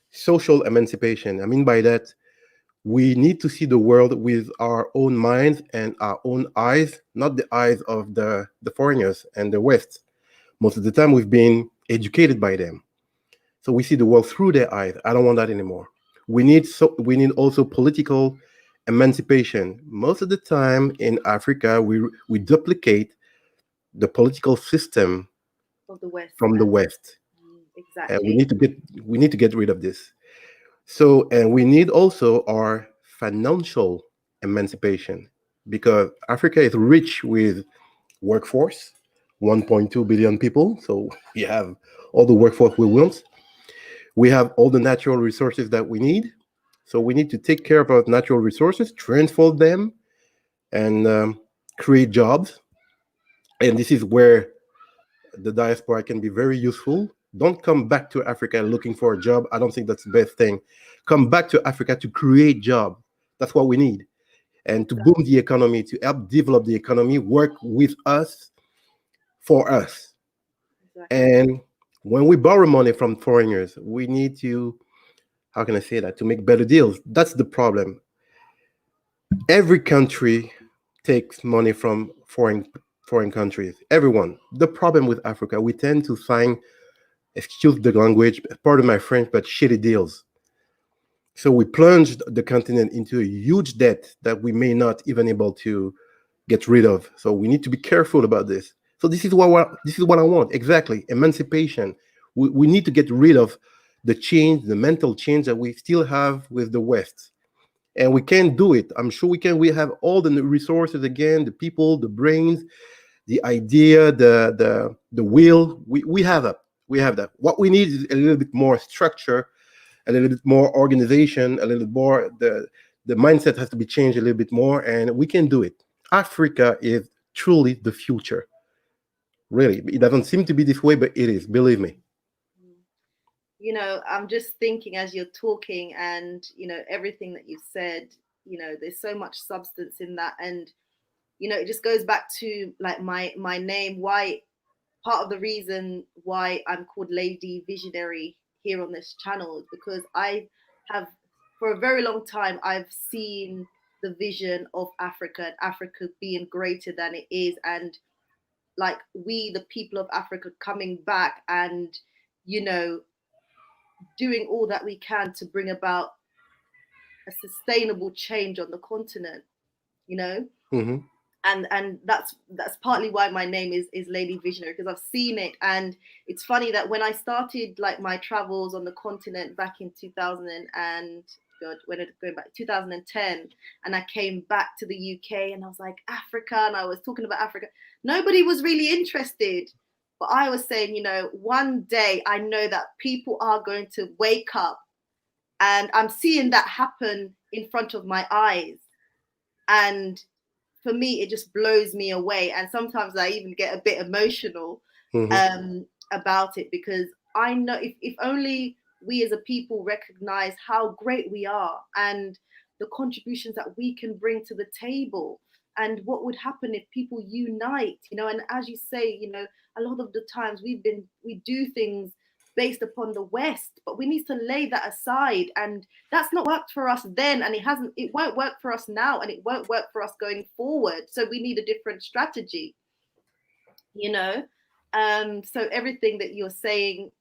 social emancipation. I mean by that, we need to see the world with our own minds and our own eyes, not the eyes of the foreigners and the West. Most of the time, we've been educated by them, so we see the world through their eyes. I don't want that anymore. We need also political emancipation. Most of the time in Africa, we duplicate the political system Of the West. from the West, and Exactly. we need to get rid of this. So, and we need also our financial emancipation, because Africa is rich with workforce, 1.2 billion people. So we have all the workforce we want. We have all the natural resources that we need. So we need to take care of our natural resources, transfer them, and create jobs. And this is where the diaspora can be very useful. Don't come back to Africa looking for a job. I don't think that's the best thing. Come back to Africa to create jobs. That's what we need. And to boom the economy, to help develop the economy, work with us, for us. Exactly. And when we borrow money from foreigners, we need to, how can I say that, to make better deals. That's the problem. Every country takes money from foreign countries. Everyone. The problem with Africa, we tend to sign, excuse the language, pardon my French, but shitty deals. So we plunged the continent into a huge debt that we may not even able to get rid of. So we need to be careful about this. So this is what I want exactly: emancipation. We need to get rid of the change, the mental change that we still have with the West, and we can do it. I'm sure we can. We have all the resources again, the people, the brains, the idea, the will. We have that. We have that. What we need is a little bit more structure, a little bit more organization, a little more the mindset has to be changed a little bit more, and we can do it. Africa is truly the future. Really, it doesn't seem to be this way, but it is. Believe me. I'm just thinking as you're talking, and everything that you've said, there's so much substance in that. And it just goes back to like my name. Why Part of the reason why I'm called Lady Visionary here on this channel is because I have, for a very long time, I've seen the vision of Africa and Africa being greater than it is, and like we, the people of Africa, coming back and you know doing all that we can to bring about a sustainable change on the continent. You know, Hmm. and that's partly why my name is Lady Visionary, because I've seen it. And it's funny that when I started like my travels on the continent back in 2000 and God, when it going back 2010, and I came back to the UK and I was like Africa, and I was talking about Africa, nobody was really interested. But I was saying, one day I know that people are going to wake up, and I'm seeing that happen in front of my eyes. And for me, it just blows me away. And sometimes I even get a bit emotional Hmm. about it, because I know if only we as a people recognize how great we are and the contributions that we can bring to the table, and what would happen if people unite, and as you say, a lot of the times we do things based upon the West, but we need to lay that aside. And that's not worked for us then, and it won't work for us now, and it won't work for us going forward. So we need a different strategy, you know. So everything that you're saying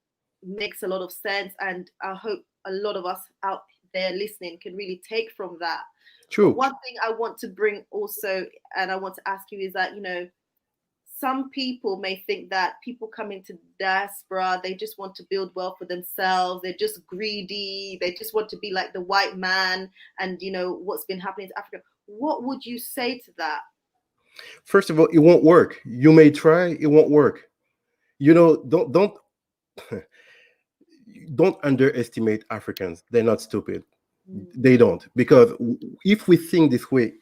makes a lot of sense, and I hope a lot of us out there listening can really take from that. But True. one thing I want to bring also, and I want to ask you, is that, some people may think that people coming to diaspora, they just want to build wealth for themselves. They're just greedy. They just want to be like the white man, and what's been happening to Africa. What would you say to that? First of all, it won't work. You may try, it won't work. Don't don't underestimate Africans. They're not stupid. They don't, because if we think this way,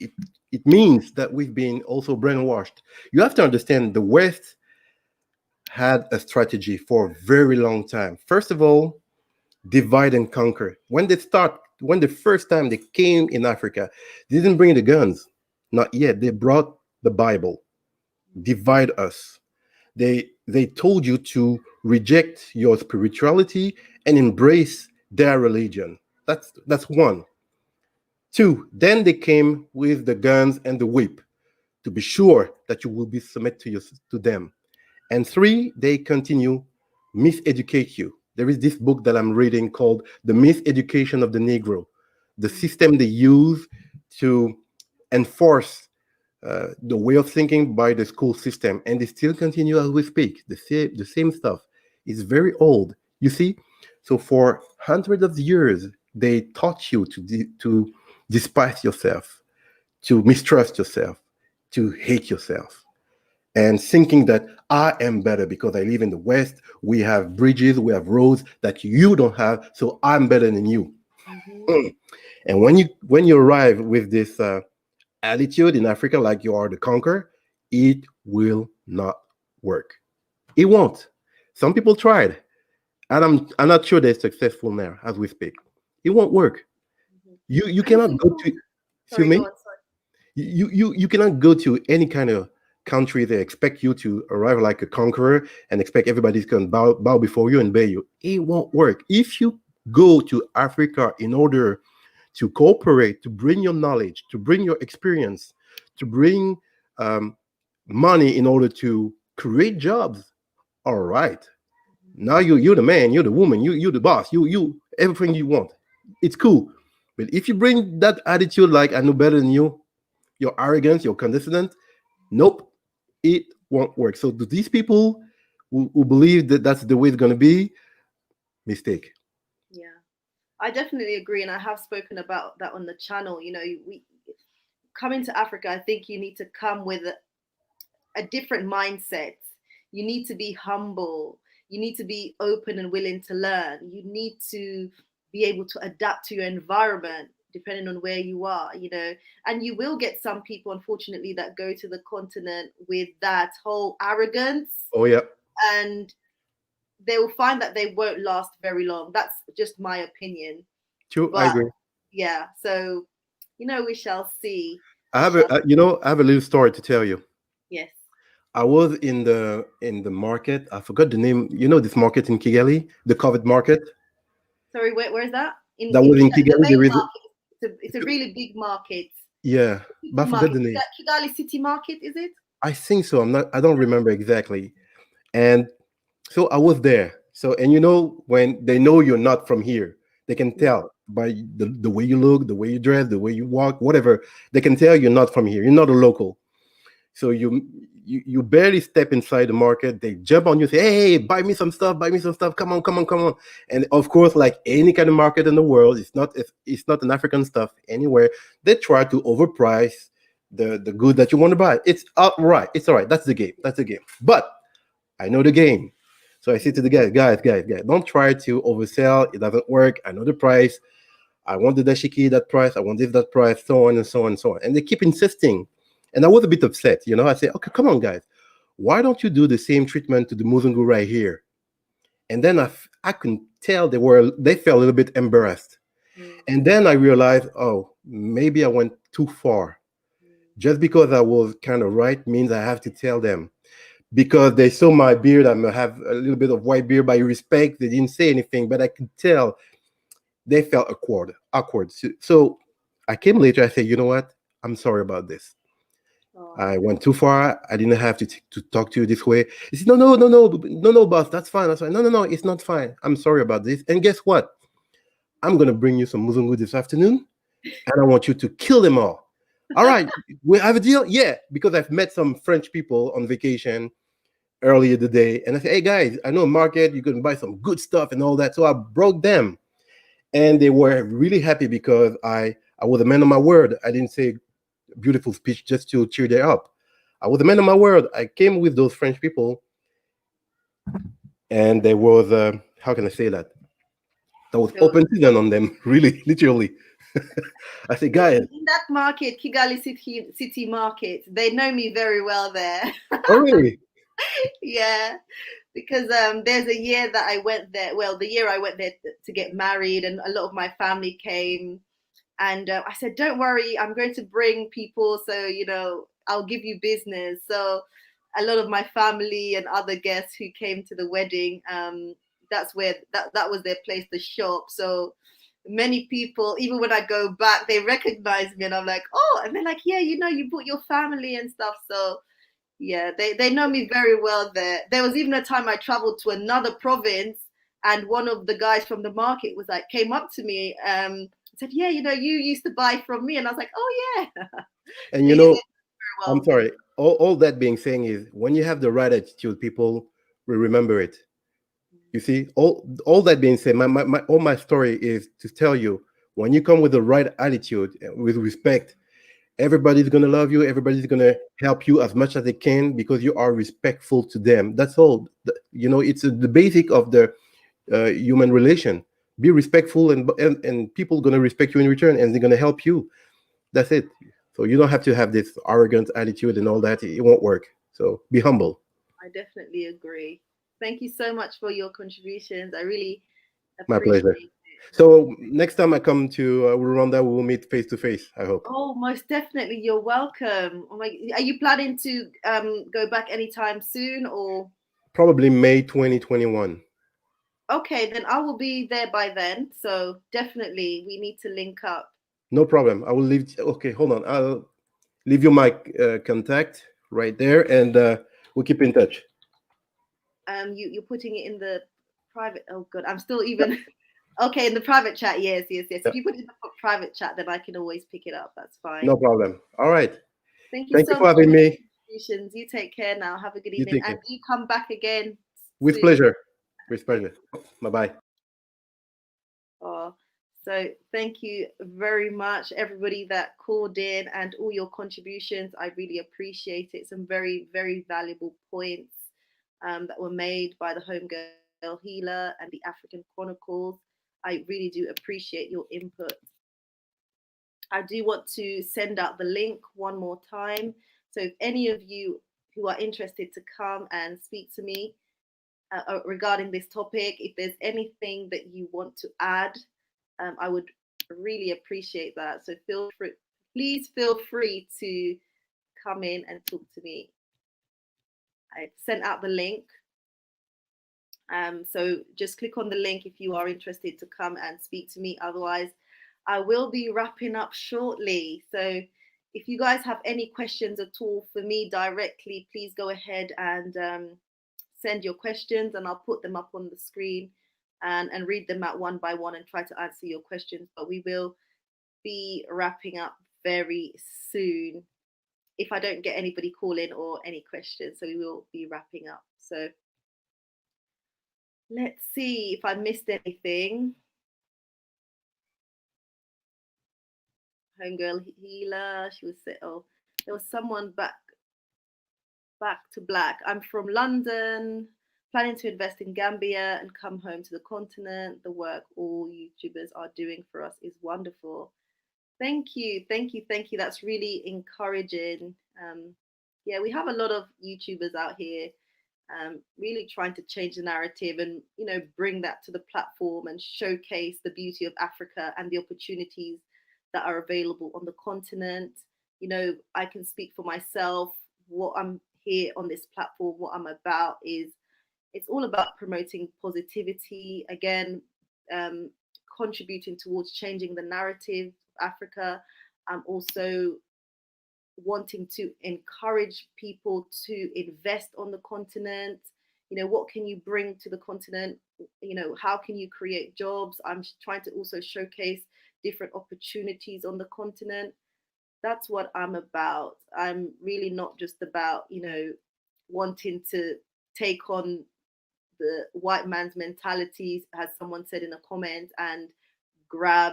it means that we've been also brainwashed. You have to understand the West had a strategy for a very long time. First of all, divide and conquer. When the first time they came in Africa, they didn't bring the guns, not yet. They brought the Bible. Divide us. They told you to reject your spirituality and embrace their religion. That's one. Two, then they came with the guns and the whip to be sure that you will be submit to them. And three, they continue miseducate you. There is this book that I'm reading called The Miseducation of the Negro, the system they use to enforce the way of thinking by the school system, and they still continue as we speak. The same stuff is very old. You see, so for hundreds of years they taught you to despise yourself, to mistrust yourself, to hate yourself, and thinking that I am better because I live in the West. We have bridges, we have roads that you don't have, so I'm better than you. Mm-hmm. And when you arrive with this attitude in Africa, like you are the conqueror, it will not work. It won't. Some people tried, and I'm not sure they're successful now as we speak. It won't work. You And it's cannot go to, important. excuse Sorry, go me, on. Sorry. you cannot go to any kind of country. They expect you to arrive like a conqueror and expect everybody's going to bow before you and obey you. It won't work. If you go to Africa in order to cooperate, to bring your knowledge, to bring your experience, to bring um, money in order to create jobs, all right. Now you're the man, you're the woman, you're the boss, you everything you want. It's cool. But if you bring that attitude like I know better than you, your arrogance, your condescendence, nope, it won't work. So to these people who believe that that's the way it's going to be, mistake. Yeah, I definitely agree, and I have spoken about that on the channel. We coming to Africa, I think you need to come with a different mindset. You need to be humble. You need to be open and willing to learn. You need to be able to adapt to your environment depending on where you are. And you will get some people, unfortunately, that go to the continent with that whole arrogance, Oh yeah, and they will find that they won't last very long. That's just my opinion. true. I But agree. yeah, so we shall see. I We have shall. I have a little story to tell you. Yes. I was in the market. I forgot the name. You know this market in Kigali, the COVID market. Sorry, where is that? In That was in Kigali, the Kigali. main There is, market. It's a really big market. yeah, but City I forgot market. the Is name. that Kigali City Market? Is it? I think so. I'm not. I don't remember exactly. And so I was there. So and when they know you're not from here, they can tell by the way you look, the way you dress, the way you walk, whatever. They can tell you're not from here. You're not a local. So you barely step inside the market. They jump on you, say, "Hey, buy me some stuff. Buy me some stuff. Come on, come on, come on." And of course, like any kind of market in the world, it's not an African stuff anywhere. They try to overprice the good that you want to buy. It's outright. It's all right. That's the game. That's the game. But I know the game. So I say to the guys, don't try to oversell. It doesn't work. I know the price. I want the dashiki that price. I want this that price. So on and so on and so on. And they keep insisting. And I was a bit upset. I say, okay, come on, guys. Why don't you do the same treatment to the Muzungu right here? And then I couldn't tell they felt a little bit embarrassed. Mm, And then I realized, oh, maybe I went too far. mm. Just because I was kind of right means I have to tell them. Because they saw my beard, I have a little bit of white beard by respect. They didn't say anything, but I could tell they felt awkward. Awkward. So I came later. I said, you know what? I'm sorry about this. Oh, I went too far. I didn't have to talk to you this way. He said, no, no, no, no, no, no, boss. That's fine. That's fine. No, no, no. It's not fine. I'm sorry about this. And guess what? I'm gonna bring you some muzungu this afternoon, and I want you to kill them all. All right, we have a deal. Yeah, because I've met some French people on vacation earlier today, and I said, hey guys, I know a market. You can buy some good stuff and all that. So I brought them, and they were really happy because I was a man of my word. I didn't say beautiful speech just to cheer them up. I was a man of my word. I came with those French people, and there was how can I say that? There was there was open season on them, really, literally. I said, guys, in that market, Kigali City Market. They know me very well there. oh really? Yeah, because there's a year that I went there. Well, the year I went there to get married, and a lot of my family came. And I said, "Don't worry, I'm going to bring people, so I'll give you business." So a lot of my family and other guests who came to the wedding, that's where that was their place to shop. So many people, even when I go back, they recognize me, and I'm like, "Oh," and they're like, "Yeah, you brought your family and stuff." So yeah, they know me very well there. There was even a time I traveled to another province, and one of the guys from the market was like, came up to me, said, "Yeah, you used to buy from me," and I was like, "Oh yeah." And So you yeah, know, very I'm well. sorry. All that being saying is when you have the right attitude, people will remember it. You see, all that being said, all my story is to tell you when you come with the right attitude, with respect, everybody's gonna love you. Everybody's gonna help you as much as they can because you are respectful to them. That's all. It's the basic of the human relation. Be respectful, and people gonna respect you in return, and they're gonna help you. That's it. So you don't have to have this arrogant attitude and all that. It won't work. So be humble. I definitely agree. Thank you so much for your contributions. I really My pleasure. appreciate it. So next time I come to Rwanda, we will meet face to face. I hope Oh, most definitely. You're welcome. Oh my, are you planning to go back anytime soon or? probably May 2021. Okay, then I will be there by then. So definitely we need to link up. No problem. I will leave. Okay, hold on. I'll leave you my contact right there, and we'll keep in touch. You're putting it in the private. Oh god, I'm still even okay in the private chat. Yes, yes, yes. Yeah, If you put it in the private chat, then I can always pick it up. That's no fine. problem. All right. Thank you Thank you so for much having for your me. contributions. You take care now. Have a good You evening, take and care. do come back again With soon. pleasure. With pleasure. Bye bye. Oh, so thank you very much, everybody that called in and all your contributions. I really appreciate it. Some very, very valuable points that were made by the Homegirl Healer and the African Chronicles. I really do appreciate your input. I do want to send out the link one more time. So if any of you who are interested to come and speak to me regarding this topic, if there's anything that you want to add, I would really appreciate that. So please feel free to come in and talk to me. I sent out the link. So just click on the link if you are interested to come and speak to me. Otherwise, I will be wrapping up shortly. So if you guys have any questions at all for me directly, please go ahead and send your questions, and I'll put them up on the screen and read them out one by one and try to answer your questions. But we will be wrapping up very soon if I don't get anybody call in or any questions. So we will be wrapping up. So let's see if I missed anything. Homegirl healer, she was oh, there was someone back to black. I'm from London, planning to invest in Gambia and come home to the continent. The work all YouTubers are doing for us is wonderful. Thank you, thank you, thank you. That's really encouraging. Yeah, we have a lot of YouTubers out here really trying to change the narrative and, bring that to the platform and showcase the beauty of Africa and the opportunities that are available on the continent. I can speak for myself. What I'm here on this platform, what I'm about is, it's all about promoting positivity, again, um, contributing towards changing the narrative of Africa. I'm also wanting to encourage people to invest on the continent. What can you bring to the continent? How can you create jobs? I'm trying to also showcase different opportunities on the continent. That's what I'm about. I'm really not just about, wanting to take on the white man's mentality, as someone said in a comment, and grab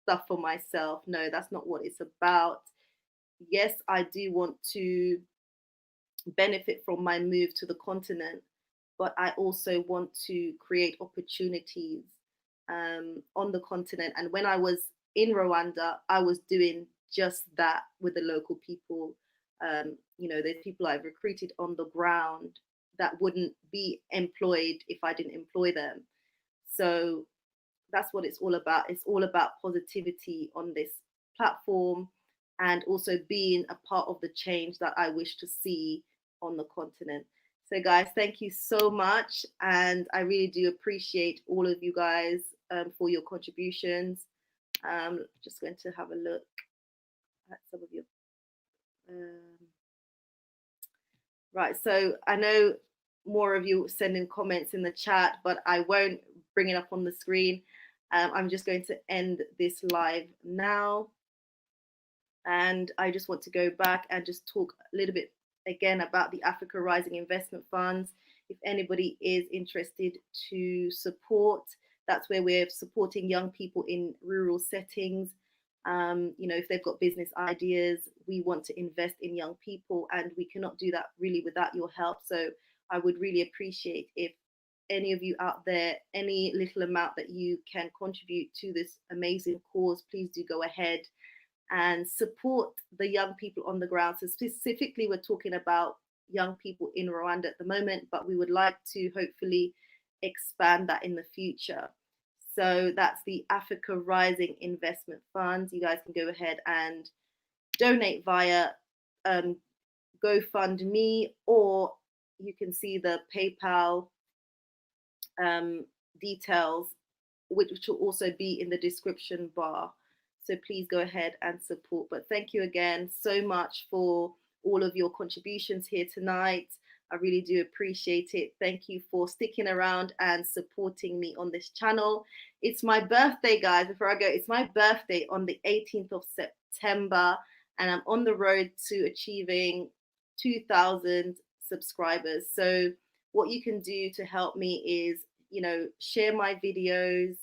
stuff for myself. No, that's not what it's about. Yes, I do want to benefit from my move to the continent, but I also want to create opportunities on the continent. And when I was in Rwanda, I was doing just that with the local people. There's people I've recruited on the ground that wouldn't be employed if I didn't employ them. So that's what it's all about. It's all about positivity on this platform, and also being a part of the change that I wish to see on the continent. So, guys, thank you so much. And I really do appreciate all of you guys for your contributions. Just going to have a look at some of your. Right. So I know more of you sending comments in the chat, but I won't bring it up on the screen. I'm just going to end this live now. And I just want to go back and just talk a little bit again about the Africa Rising Investment Funds. If anybody is interested to support, that's where we're supporting young people in rural settings. If they've got business ideas, we want to invest in young people, and we cannot do that really without your help. So I would really appreciate if any of you out there, any little amount that you can contribute to this amazing cause, please do go ahead and support the young people on the ground. So specifically, we're talking about young people in Rwanda at the moment, but we would like to hopefully expand that in the future. So that's the Africa Rising Investment Funds. You guys can go ahead and donate via GoFundMe, or you can see the PayPal details, which will also be in the description bar. So please go ahead and support. But thank you again so much for all of your contributions here tonight. I really do appreciate it. Thank you for sticking around and supporting me on this channel. It's my birthday, guys. Before I go, it's my birthday on the 18th of September, and I'm on the road to achieving 2,000 subscribers. So what you can do to help me is, share my videos.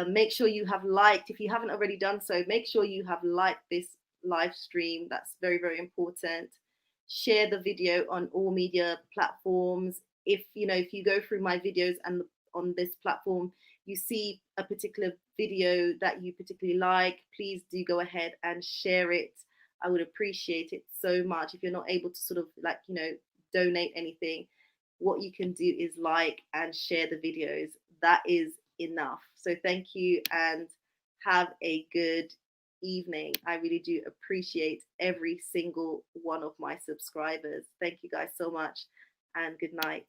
Make sure you have liked, if you haven't already done so, make sure you have liked this live stream. That's very, very important. Share the video on all media platforms. If you go through my videos and on this platform, you see a particular video that you particularly like, please do go ahead and share it. I would appreciate it so much. If you're not able to sort of donate anything, what you can do is like and share the videos. That is enough. So thank you, and have a good evening. I really do appreciate every single one of my subscribers. Thank you guys so much, and good night.